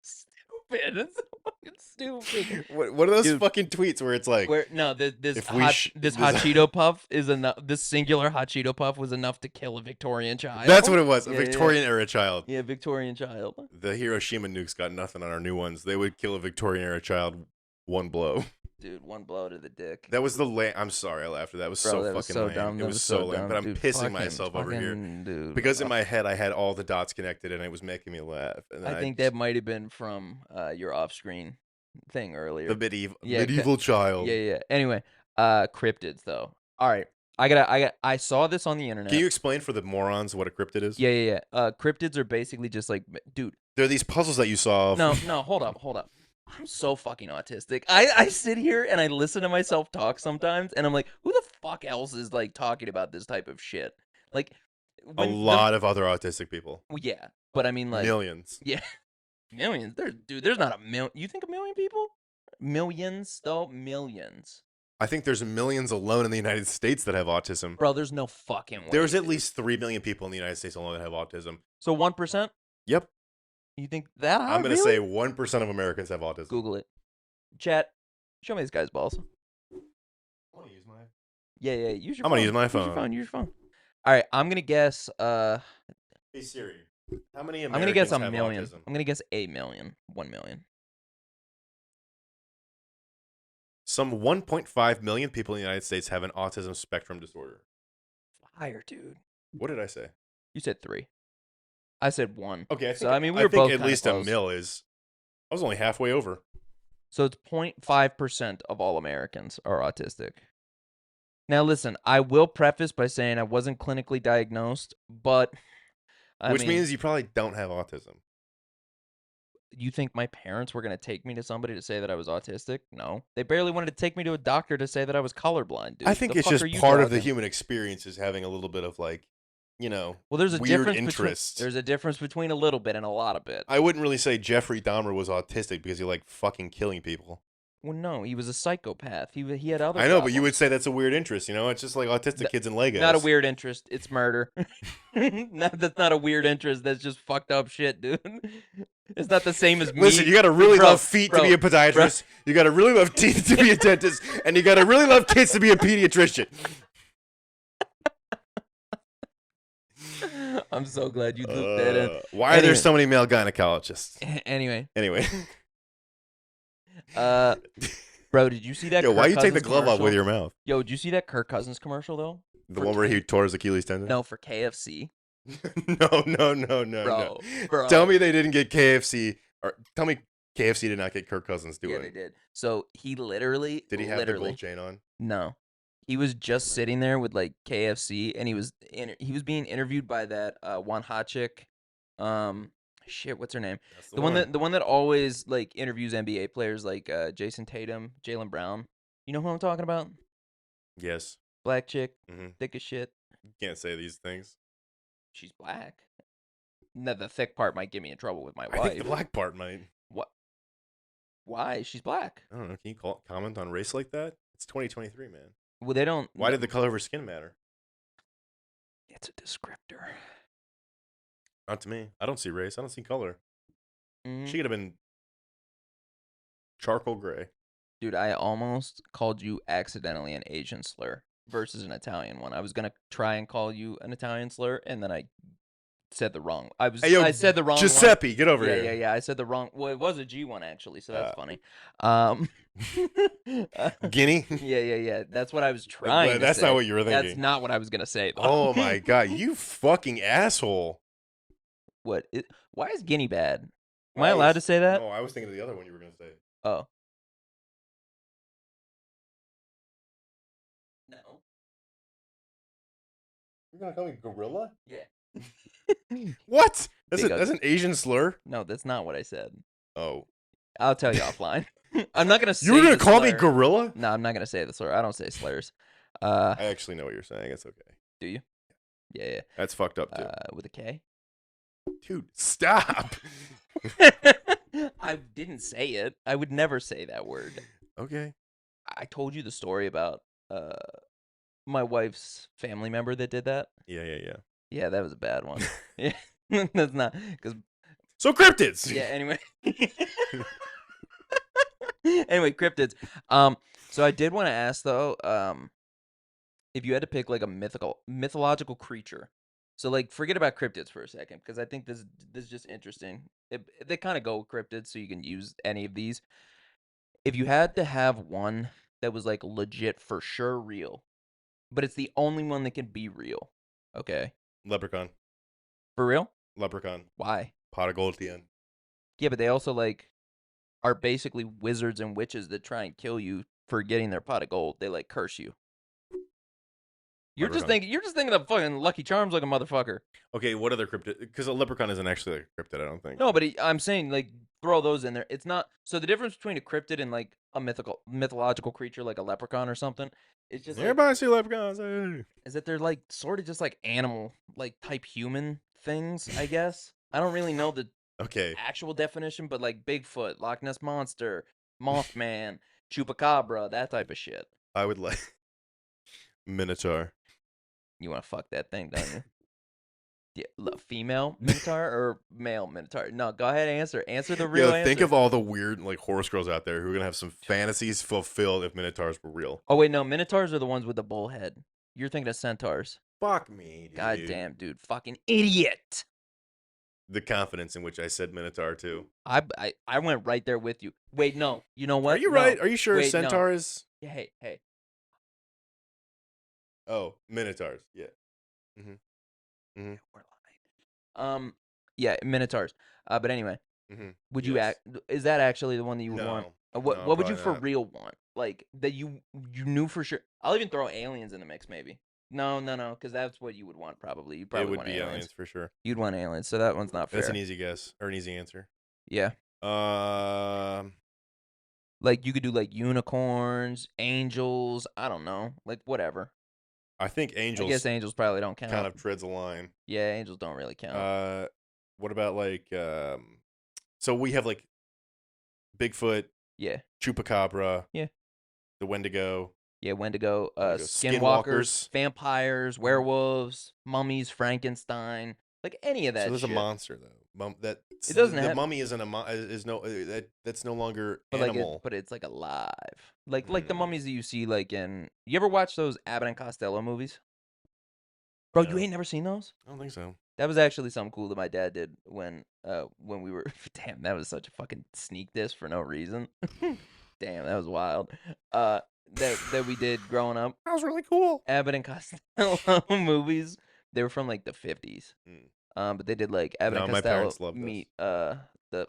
Stupid. That's so fucking stupid. What are those fucking tweets where it's like? This hot Cheeto puff is enough. This singular hot Cheeto puff was enough to kill a Victorian child. That's what it was. A Victorian era child. Yeah, Victorian child. The Hiroshima nukes got nothing on our new ones. They would kill a Victorian era child one blow. Dude, one blow to the dick. That was the I'm sorry I laughed at that. It was so fucking lame. Dumb. It was so lame. But I'm pissing myself over here. Dude. Because in my head I had all the dots connected and it was making me laugh. And I think that might have been from your off-screen thing earlier. The medieval child. Yeah. Anyway, cryptids though. All right. I saw this on the internet. Can you explain for the morons what a cryptid is? Yeah. Cryptids are basically just like, dude. They're these puzzles that you solve. No, hold up. I'm so fucking autistic. I sit here and I listen to myself talk sometimes, and I'm like, who the fuck else is like talking about this type of shit? Like, a lot of other autistic people. Yeah, but I mean, like millions. Yeah, millions. There's not a million. You think a million people? Millions, though. Millions. I think there's millions alone in the United States that have autism. Bro, there's no fucking way. There's at least 3 million people in the United States alone that have autism. So 1%? Yep. You think that? I'm going to say 1% of Americans have autism. Google it. Chat, show me this guy's balls. I want to use my... Yeah, use your phone. I'm going to use my phone. Use your phone. All right, I'm going to guess... Hey, Siri, how many Americans I'm going to guess a have million. autism? I'm going to guess 8 million. 1 million. Some 1.5 million people in the United States have an autism spectrum disorder. Fire, dude. What did I say? You said 3. I said 1. Okay, we were both at least close. a mil is. I was only halfway over. So it's 0.5% of all Americans are autistic. Now, listen, I will preface by saying I wasn't clinically diagnosed, but which means you probably don't have autism. You think my parents were gonna take me to somebody to say that I was autistic? No, they barely wanted to take me to a doctor to say that I was colorblind, dude. I think The it's fuck are just you part of the talking? human experience is having a little bit of like, Well, there's a weird difference between interest. there's a difference between a little bit and a lot of bit. I wouldn't really say Jeffrey Dahmer was autistic because he liked fucking killing people. Well, no, he was a psychopath. He had other I know, but you would problems. say that's a weird interest. It's just like autistic kids in Legos. Not a weird interest. It's murder. That's not a weird interest. That's just fucked up shit, dude. It's not the same as me. Listen, you gotta really love feet to be a podiatrist. You gotta really love teeth to be a dentist, and you gotta really love kids to be a pediatrician. I'm so glad you looped that in. Why are there so many male gynecologists? Anyway. Bro, did you see that? Yo, why you Cousins take the glove off with your mouth? Yo, did you see that Kirk Cousins commercial though? The one where he tore his Achilles tendon? No, for KFC. No. Bro. Tell me they didn't get KFC, or tell me KFC did not get Kirk Cousins doing it. Yeah, they did. So he literally did he have the gold chain on? No. He was just sitting there with like KFC, and he was being interviewed by that one hot chick. Shit, what's her name? The one that always like interviews NBA players like Jason Tatum, Jaylen Brown. You know who I'm talking about? Yes. Black chick, thick as shit. You can't say these things. She's black. No, the thick part might get me in trouble with my wife. I think the black part might. What? Why? She's black. I don't know. Can you comment on race like that? It's 2023, man. Well, they don't. Why did the color of her skin matter? It's a descriptor. Not to me. I don't see race. I don't see color. She could have been charcoal gray. Dude, I almost called you accidentally an Asian slur versus an Italian one. I was gonna try and call you an Italian slur, and then I said the wrong. I said the wrong. Giuseppe, one. Get over here. Yeah. I said the wrong. Well, it was a G one actually, so that's funny. Guinea. Yeah. That's what I was trying. to That's say. not what you were thinking. That's not what I was gonna say. Though. Oh my god, you fucking asshole! What? Why is Guinea bad? Am I allowed to say that? No, I was thinking of the other one you were gonna say. Oh. No. You're gonna call me gorilla? Yeah. What? That's an Asian slur? No, that's not what I said. Oh. I'll tell you offline. I'm not gonna say. You were gonna call me gorilla? No, I'm not gonna say the slur. I don't say slurs. I actually know what you're saying. It's okay. Do you? Yeah. That's fucked up too. With a K. Dude, stop. I didn't say it. I would never say that word. Okay. I told you the story about my wife's family member that did that. Yeah. Yeah, that was a bad one. Yeah, that's not because. So cryptids. Yeah. Anyway. Anyway, cryptids. So I did want to ask though, if you had to pick like a mythological creature. So like, forget about cryptids for a second, because I think this is just interesting. They kind of go with cryptids, so you can use any of these. If you had to have one that was like legit for sure real, but it's the only one that can be real. Okay. Leprechaun. For real? Leprechaun. Why? Pot of gold at the end. Yeah, but they also like are basically wizards and witches that try and kill you for getting their pot of gold. They like curse you. You're just thinking of fucking Lucky Charms like a motherfucker. Okay, what other cryptid? Because a leprechaun isn't actually a cryptid, I don't think. No, but I'm saying like throw those in there. It's not. So the difference between a cryptid and like a mythological creature like a leprechaun or something, it's just everybody see leprechauns. Hey. Is that they're like sort of just like animal like type human things, I guess. I don't really know the actual definition, but like Bigfoot, Loch Ness Monster, Mothman, Chupacabra, that type of shit. I would like Minotaur. You want to fuck that thing, don't you? Yeah, female Minotaur or male Minotaur? No, go ahead, answer. Answer the real answer. Think of all the weird like horse girls out there who are gonna have some fantasies fulfilled if Minotaurs were real. Oh wait, no, Minotaurs are the ones with the bull head. You're thinking of centaurs. Fuck me, dude. God damn, dude, fucking idiot. The confidence in which I said Minotaur too. I went right there with you. Wait, no, you know what? Are you right? Are you sure wait, centaur is? Yeah, hey. Oh, Minotaurs. Yeah. We're lying. Yeah, Minotaurs. But anyway, would you is that actually the one that you would want? What would you for real want? Like that you knew for sure? I'll even throw aliens in the mix, maybe. No, because that's what you would want probably. You probably would want be aliens for sure. You'd want aliens, so that one's not fair. That's an easy guess or an easy answer. Yeah. Like you could do like unicorns, angels. I don't know, like whatever. I think I angels guess angels probably don't count. kind of treads a line. Yeah, angels don't really count. What about like so we have like Bigfoot, Yeah, Chupacabra, yeah, the Wendigo. yeah. Wendigo, Skinwalkers. skinwalkers, vampires, werewolves, mummies, Frankenstein, like any of that. So there's shit. a monster though. It doesn't the have mummy isn't that's no longer but animal. but it's like alive. Like the mummies that you see like in. You ever watch those Abbott and Costello movies? Bro, No. you ain't never seen those? I don't think so. That was actually something cool that my dad did when we were. Damn, that was such a fucking sneak diss for no reason. Damn, that was wild. That we did growing up. That was really cool. Abbott and Costello movies. They were from like the 50s. But they did like Abbott and Costello my parents loved meet this. the.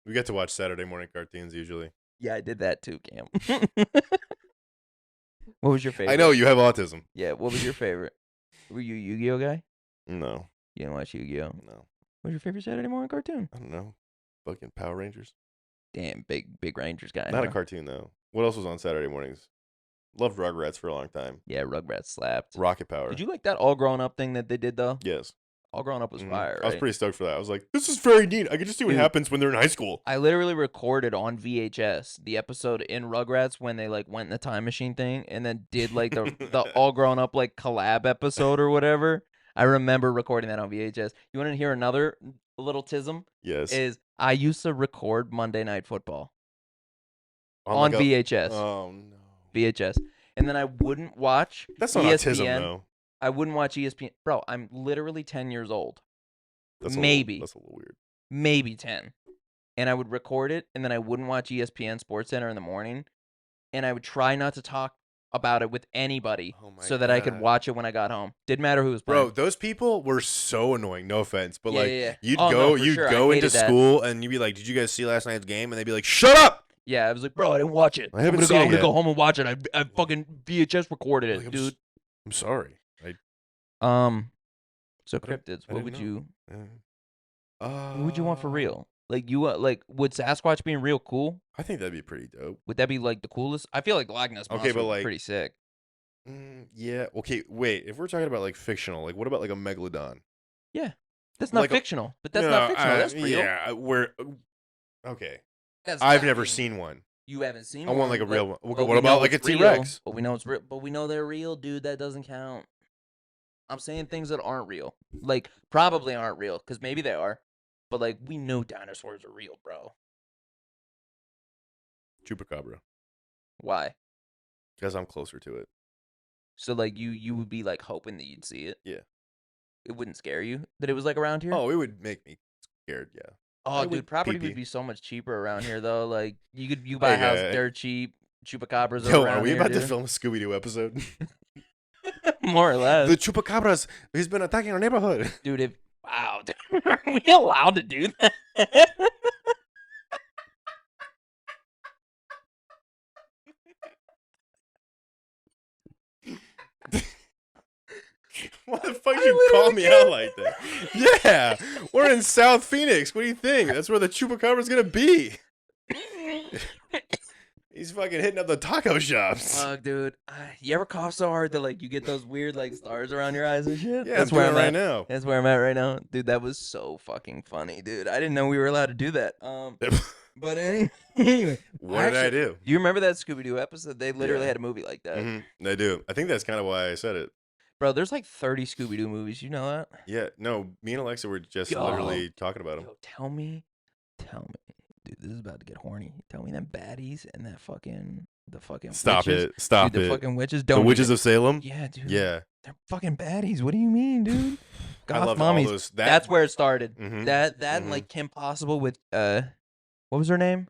We get to watch Saturday morning cartoons usually. Yeah, I did that too, Cam. What was your favorite? I know you have autism. Yeah, what was your favorite? Were you a Yu-Gi-Oh guy? No. You didn't watch Yu-Gi-Oh? No. What's your favorite Saturday morning cartoon? I don't know. Fucking Power Rangers. Damn, big Rangers guy. Not a cartoon though. What else was on Saturday mornings? Loved Rugrats for a long time. Yeah, Rugrats slapped. Rocket Power. Did you like that All Grown Up thing that they did though? Yes. All Grown Up was fire. Right? I was pretty stoked for that. I was like, this is very neat. I can just see what happens when they're in high school. I literally recorded on VHS the episode in Rugrats when they like went in the time machine thing and then did like the All Grown Up like collab episode or whatever. I remember recording that on VHS. You want to hear another little tism? Yes. Is I used to record Monday Night Football on VHS. Oh no. VHS. And then I wouldn't watch That's not ESPN. autism though. I wouldn't watch ESPN. Bro, I'm literally 10 years old. That's maybe. That's a little weird. Maybe 10. And I would record it, and then I wouldn't watch ESPN SportsCenter in the morning. And I would try not to talk about it with anybody so that I could watch it when I got home. Didn't matter who was playing. Bro, those people were so annoying. No offense. But you'd you'd go into school and you'd be like, did you guys see last night's game? And they'd be like, shut up! Yeah, I was like, bro, I didn't watch it. I'm gonna go home and watch it. I fucking VHS recorded it, dude. I'm sorry. So Cryptids, what would you want for real? Like would Sasquatch being real cool? I think that'd be pretty dope. Would that be like the coolest? I feel like Loch Ness Monster but would be pretty sick. Yeah. Okay. Wait. If we're talking about like fictional, like what about like a megalodon? Yeah, that's not fictional. But that's not fictional. That's real. Yeah. Okay. That's I've never seen one. You haven't seen I one? want like a real one. What What about like a T-Rex? But we know it's real. But we know they're real, dude. That doesn't count. I'm saying things that aren't real. Like, probably aren't real, because maybe they are. But, like, we know dinosaurs are real, bro. Chupacabra. Why? Because I'm closer to it. So, like, you would be, like, hoping that you'd see it? Yeah. It wouldn't scare you that it was, like, around here? Oh, it would make me scared, yeah. Oh, dude, property would be so much cheaper around here, though. Like, you buy a house dirt cheap. Chupacabras are around are we here, about dude. to film a Scooby-Doo episode? More or less. The Chupacabras, he's been attacking our neighborhood. Dude, wow. Dude, are we allowed to do that? Why the fuck did you call me out like that? Yeah, we're in South Phoenix. What do you think? That's where the Chupacabra's gonna be. He's fucking hitting up the taco shops. Fuck, dude. You ever cough so hard that like you get those weird like stars around your eyes and shit? Yeah, that's where I'm at right now. That's where I'm at right now, dude. That was so fucking funny, dude. I didn't know we were allowed to do that. But anyway, what did I do? Do you remember that Scooby-Doo episode? They literally had a movie like that. Mm-hmm. They do. I think that's kind of why I said it. Bro, there's like 30 Scooby-Doo movies. You know that? Yeah. No, me and Alexa were just literally talking about them. Yo, tell me. Dude, this is about to get horny. Tell me them baddies and the fucking Stop witches. it. Stop dude, it. The fucking witches don't. The witches of Salem? Yeah, dude. Yeah. They're fucking baddies. What do you mean, dude? I love mommies. all those. That's where it started. Mm-hmm. That and like Kim Possible with what was her name?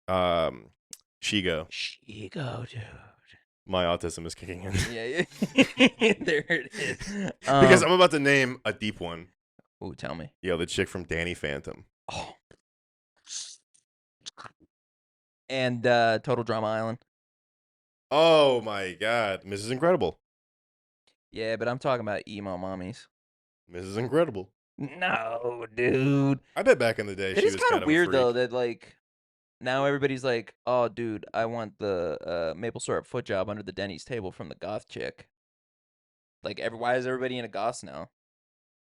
Shigo. Shigo, dude. My autism is kicking in. Yeah. There it is. Because I'm about to name a deep one. Ooh, tell me. Yo, the chick from Danny Phantom. Oh. And Total Drama Island. Oh my God, Mrs. Incredible. Yeah, but I'm talking about emo mommies. Mrs. Incredible. No, dude. I bet back in the day It she is was kind kind of of a weird though freak. that like now everybody's like, oh, dude, I want the maple syrup foot job under the Denny's table from the goth chick. Like, why is everybody into goths now?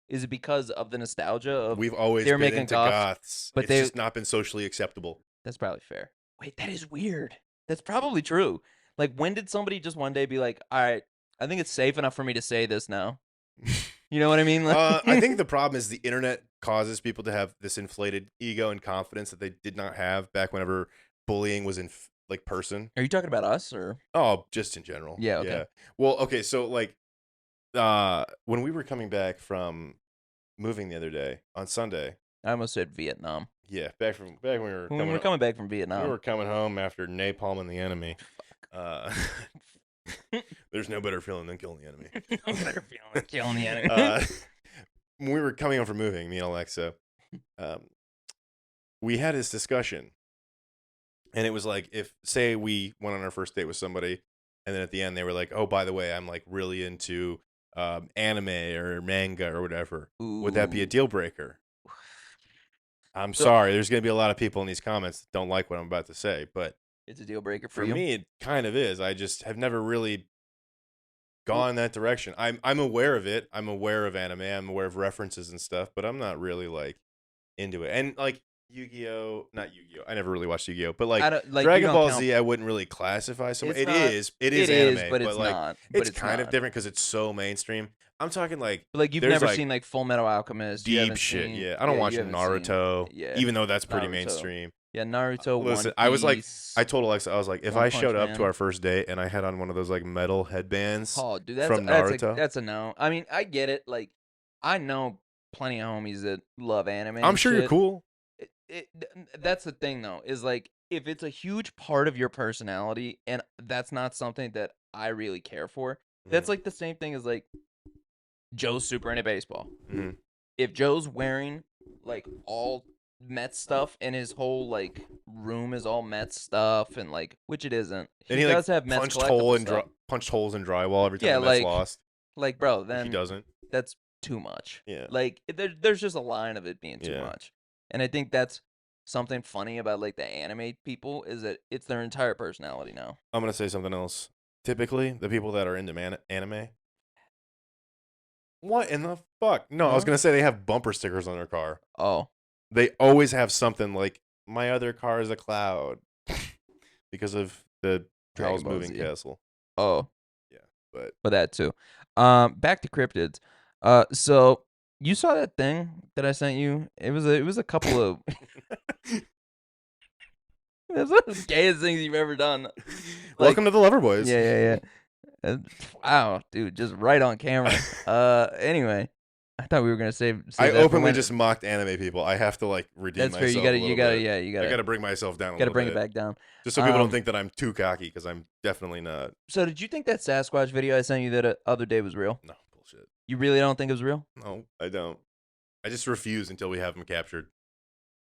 Is it because of the nostalgia of We've always they were been making into goths, goths. but It's they? just not been socially acceptable. That's probably fair. Wait, that is weird. That's probably true. Like, when did somebody just one day be like, all right, I think it's safe enough for me to say this now? You know what I mean? I think the problem is the internet causes people to have this inflated ego and confidence that they did not have back whenever bullying was in like person. Are you talking about us or? Oh, just in general. Yeah. Okay. Yeah. Well, okay. So like, when we were coming back from moving the other day on Sunday. I almost said Vietnam. Yeah, back when we were When we're coming back from Vietnam. We were coming home after napalm and the enemy. There's no better feeling than killing the enemy. No better feeling than killing the enemy. When we were coming home from moving, me and Alexa, we had this discussion, and it was like, if say we went on our first date with somebody, and then at the end they were like, "Oh, by the way, I'm like really into anime or manga or whatever," would that be a deal breaker? I'm sorry. There's going to be a lot of people in these comments that don't like what I'm about to say, but it's a deal breaker for me. It kind of is. I just have never really gone that direction. I'm aware of it. I'm aware of anime. I'm aware of references and stuff, but I'm not really like into it. And like Yu-Gi-Oh, not Yu-Gi-Oh. I never really watched Yu-Gi-Oh, but like Dragon Ball Z, I wouldn't really classify some. It is anime, but it's like not. It's kind of different because it's so mainstream. I'm talking like you've never seen like Full Metal Alchemist, deep shit. Yeah, I don't watch Naruto, even though that's pretty mainstream. Yeah, Naruto. Listen, I was like, I told Alexa, I was like, if I showed up to our first date and I had on one of those like metal headbands from Naruto, that's a no. I mean, I get it. Like, I know plenty of homies that love anime. I'm sure you're cool. That's the thing though, is like if it's a huge part of your personality and that's not something that I really care for, that's like the same thing as like Joe's super into baseball. If Joe's wearing like all Mets stuff and his whole like room is all Mets stuff and like, which it isn't, and he does like have Mets punched holes in drywall every time the Mets lost. Like, bro, then he doesn't. That's too much. Yeah, like there's just a line of it being too much, and I think that's something funny about like the anime people is that it's their entire personality now. I'm gonna say something else. Typically, the people that are into anime. What in the fuck? No, I was gonna say they have bumper stickers on their car. Oh, they always have something like "My other car is a cloud" because of the Howl's Moving Castle. Oh, yeah, but that too. Back to cryptids. So you saw that thing that I sent you? It was a couple of. That's one of the gayest things you've ever done. Like, welcome to the Lover Boys. Yeah. Wow, dude, just right on camera. Anyway, I thought we were gonna save I openly just mocked anime people. I have to like redeem myself. That's fair. You gotta. I gotta bring myself down. You gotta bring it back down, just so people don't think that I'm too cocky, because I'm definitely not. So, did you think that Sasquatch video I sent you that other day was real? No, bullshit. You really don't think it was real? No, I don't. I just refuse until we have him captured.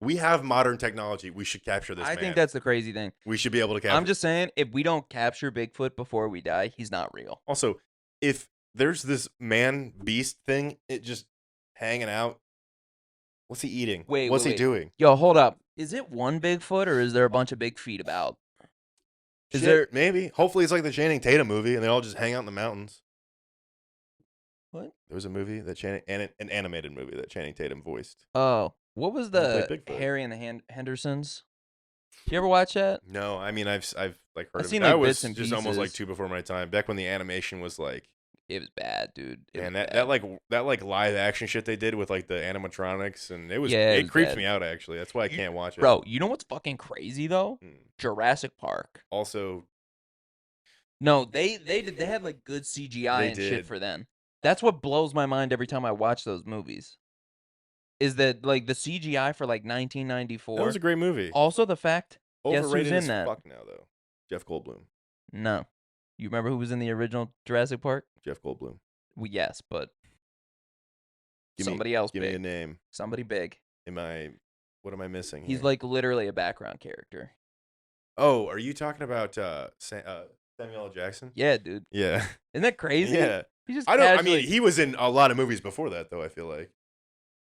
We have modern technology. We should capture this man. I think that's the crazy thing. We should be able to capture. I'm just saying, if we don't capture Bigfoot before we die, he's not real. Also, if there's this man beast thing, it just hanging out. What's he eating? What's he doing? Yo, hold up. Is it one Bigfoot or is there a bunch of big feet about? Is there? Maybe. Hopefully, it's like the Channing Tatum movie, and they all just hang out in the mountains. What? There was a movie that an animated movie that Channing Tatum voiced. Oh. What was the Harry and the Hendersons? You ever watch that? No, I mean I've like heard of it. That like was just almost like too before my time. Back when the animation was like, it was bad, dude. And that like live action shit they did with like the animatronics, and it creeps me out actually. That's why I can't watch it. Bro, you know what's fucking crazy though? Jurassic Park. Also, no, they had like good CGI and shit for them. That's what blows my mind every time I watch those movies. Is that like the CGI for like 1994? That was a great movie. Also, the fact, overrated guess who's in that? Fuck now though, Jeff Goldblum. No, you remember who was in the original Jurassic Park? Jeff Goldblum. Well, yes, but somebody else. Give me a name. Somebody big. What am I missing? He's like literally a background character. Oh, are you talking about Samuel L. Jackson? Yeah, dude. Yeah. Isn't that crazy? Yeah. He just I mean, he was in a lot of movies before that, though. I feel like.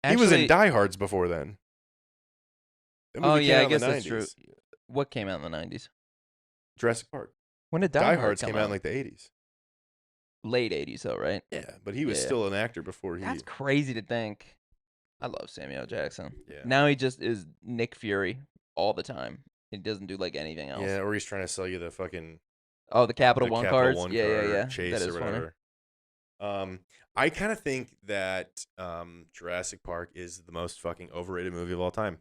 He was in Die Hards before then. That movie came out I in guess the that's 90s. true. What came out in the 90s? Jurassic Park. When did Die Hards came out in like the 80s. Late 80s, though, right? Yeah, but he was still an actor before he. That's crazy to think. I love Samuel Jackson. Yeah. Now he just is Nick Fury all the time. He doesn't do like anything else. Yeah, or he's trying to sell you the fucking. Oh, the Capital One cards. One Yeah. Chase that is or whatever. Funny. I kind of think that Jurassic Park is the most fucking overrated movie of all time.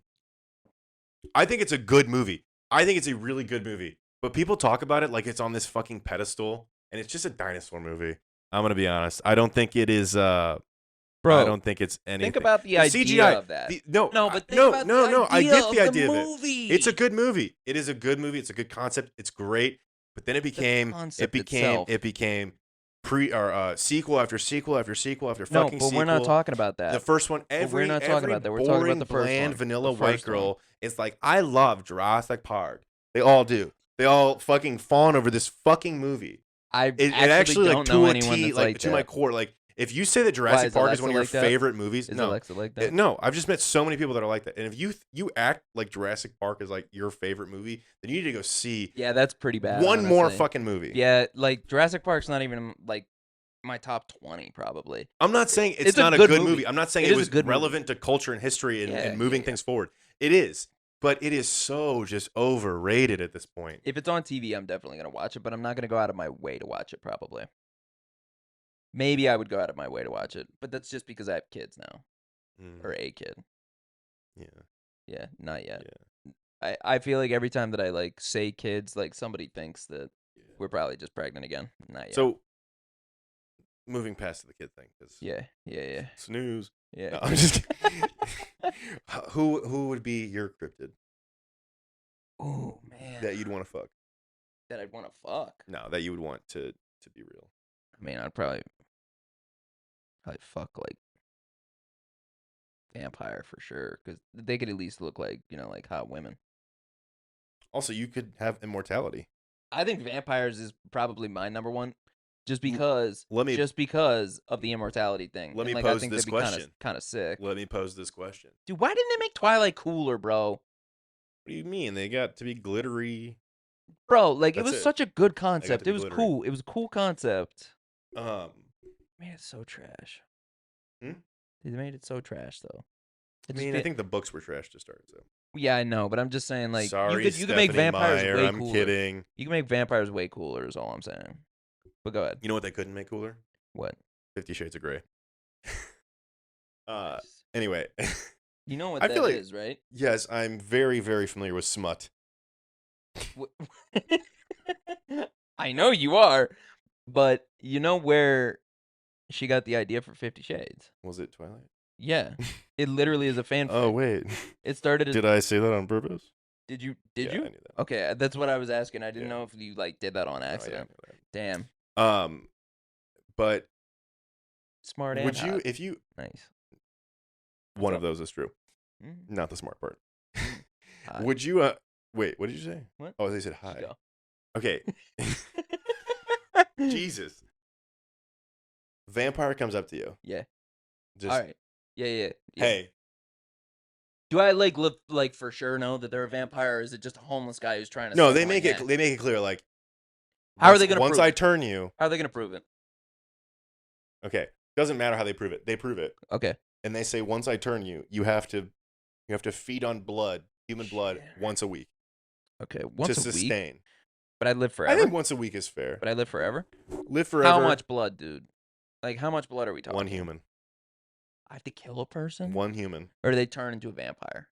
I think it's a good movie. I think it's a really good movie. But people talk about it like it's on this fucking pedestal, and it's just a dinosaur movie. I'm gonna be honest. I don't think it is. Bro, I don't think it's anything. Think about the idea CGI, of that. No. I get the idea of it. It's a good movie. It is a good movie. It's a good concept. It's great. But then it became sequel after sequel after sequel after fucking sequel. No, but we're not talking about that. The first one, we're not talking about that. We're talking about the first bland, one. Vanilla white girl. It's like, I love Jurassic Park. They all do. They all fucking fawn over this fucking movie. It actually don't know anyone that's like to my core. Like, if you say that Jurassic Park is one of your favorite movies, no, Alexa like that? No, I've just met so many people that are like that. And if you act like Jurassic Park is like your favorite movie, then you need to go see. Yeah, that's pretty bad. One more fucking movie. Yeah, like Jurassic Park's not even like my top 20 probably. I'm not saying it's not a good movie. I'm not saying it was relevant to culture and history and moving things forward. It is. But it is so just overrated at this point. If it's on TV, I'm definitely going to watch it, but I'm not going to go out of my way to watch it, probably. Maybe I would go out of my way to watch it, but that's just because I have kids now. Or a kid. Yeah. Yeah, not yet. Yeah. I feel like every time that I, like, say kids, like, somebody thinks that we're probably just pregnant again. Not yet. So, moving past the kid thing. Yeah. Snooze. Yeah. No, I'm just kidding. Who would be your cryptid? Oh man, that you'd want to fuck. That I'd want to fuck. No, that you would want to be real. I mean, I'd probably fuck like vampire for sure, because they could at least look like like hot women. Also, you could have immortality. I think vampires is probably my number one. Just because of the immortality thing. Let me pose this question. Kind of sick. Let me pose this question. Dude, why didn't they make Twilight cooler, bro? What do you mean? They got to be glittery. Bro, like, it was such a good concept. It was cool. It was a cool concept. Man, it's so trash. They made it so trash, though. I think the books were trash to start, so. Yeah, I know, but I'm just saying, like, sorry, you could make vampires way cooler. I'm kidding. You can make vampires way cooler is all I'm saying. But go ahead. You know what they couldn't make cooler? What? 50 Shades of Grey. Anyway. You know what that is, right? Yes, I'm very, very familiar with smut. I know you are, but you know where she got the idea for 50 Shades? Was it Twilight? Yeah. It literally is a fanfic. Oh, wait. It started as... Did I say that on purpose? Did you? I knew that. Okay, that's what I was asking. I didn't know if you like did that on accident. Oh, yeah, Damn. But smart and would you hot. if you nice. One of those is true. Not the smart part. Hot. Would you wait, what did you say? What? Oh, they said hi. Okay. Jesus. Vampire comes up to you. Yeah. Just, all right. Yeah. Hey. Do I like for sure know that they're a vampire, or is it just a homeless guy who's trying to? No, they make it clear. Like, how are they going to? Once I turn you, how are they going to prove it? Okay, doesn't matter how they prove it. They prove it. Okay. And they say once I turn you, you have to feed on blood, human blood, once a week. Okay, once to a sustain. Week? But I live forever. I think once a week is fair. But I live forever. Live forever. How much blood, dude? Like, how much blood are we talking? One human. I have to kill a person? One human. Or do they turn into a vampire?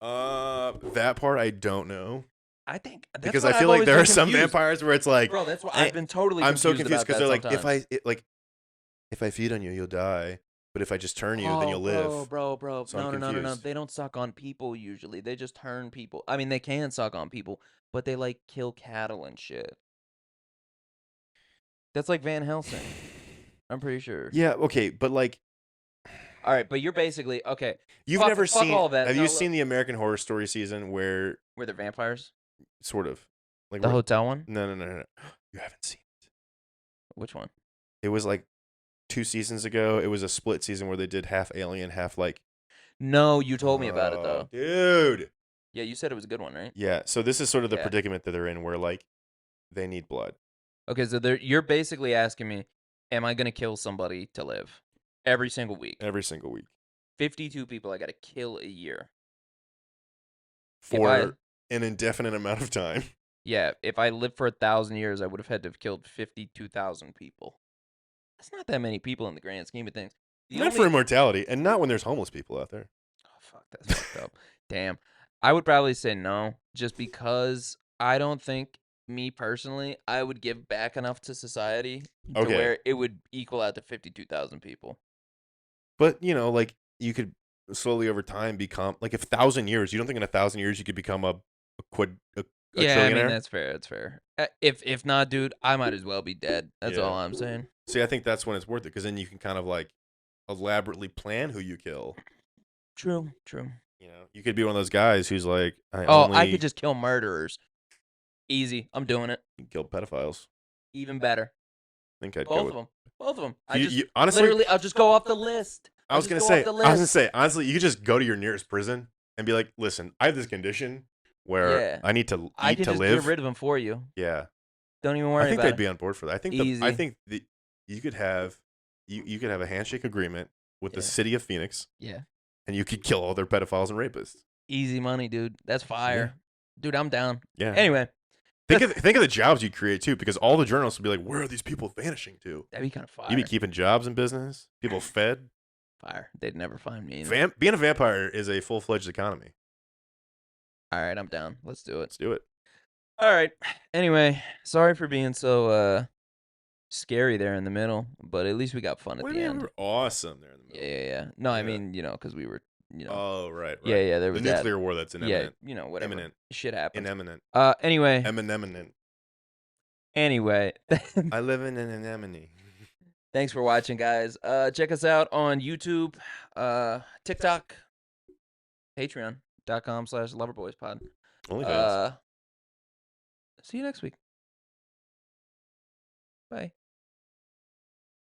That part I don't know. I think because I feel like there are some vampires where it's like, bro, that's why I've been totally. I'm so confused because they're like, if I feed on you, you'll die. But if I just turn you, then you'll live. Bro. So no. They don't suck on people usually. They just turn people. I mean, they can suck on people, but they like kill cattle and shit. That's like Van Helsing. I'm pretty sure. Yeah. Okay, but like. All right, but you're basically okay. You've never seen all that. Have you seen the American Horror Story season where they're vampires? Sort of. Like the hotel one? No. You haven't seen it. Which one? It was like 2 seasons ago. It was a split season where they did half alien, half like. No, you told me about it though. Dude. Yeah, you said it was a good one, right? Yeah. So this is sort of the predicament that they're in, where like they need blood. Okay, so you're basically asking me, am I gonna kill somebody to live every single week? Every single week. 52 people I gotta kill a year for an indefinite amount of time. Yeah, if I lived for 1,000 years, I would have had to have killed 52,000 people. That's not that many people in the grand scheme of things. Not for immortality, and not when there's homeless people out there. Oh, fuck, that's fucked up. Damn. I would probably say no, just because I don't think, me personally, I would give back enough to society to where it would equal out to 52,000 people. But, you know, like, you could slowly over time become, like, if 1,000 years, you don't think in 1,000 years you could become a yeah, trillionaire? I mean, that's fair, that's fair. If not, dude, I might as well be dead. That's all I'm saying. See, I think that's when it's worth it, because then you can kind of, like, elaborately plan who you kill. True. You know, you could be one of those guys who's like, I could just kill murderers. Easy. I'm doing it. You kill pedophiles. Even better. I think I'd Both go of them. Both of them. Honestly, literally, I'll just go off the list. I was gonna say, honestly, you could just go to your nearest prison and be like, "Listen, I have this condition where I need to eat I can to just live." get rid of them for you. Yeah, don't even worry. I think about they'd be on board for that. I think that you could have you could have a handshake agreement with the city of Phoenix. Yeah, and you could kill all their pedophiles and rapists. Easy money, dude. That's fire, dude. I'm down. Yeah. Anyway. Think of the jobs you create too, because all the journalists would be like, "Where are these people vanishing to?" That'd be kind of fire. You'd be keeping jobs in business, people fed. Fire. They'd never find me. Being a vampire is a full-fledged economy. All right, I'm down. Let's do it. Let's do it. All right. Anyway, sorry for being so scary there in the middle, but at least we got fun at the end. We were awesome there in the middle. Yeah. No, I mean, because we were. Oh, right. Yeah, there was the nuclear war that's imminent. Yeah, whatever. Imminent. Shit happens. Imminent. Anyway. Imminent. Anyway. I live in an anemone. Thanks for watching, guys. Check us out on YouTube, TikTok, Patreon.com/loverboyspod. OnlyFans. See you next week. Bye.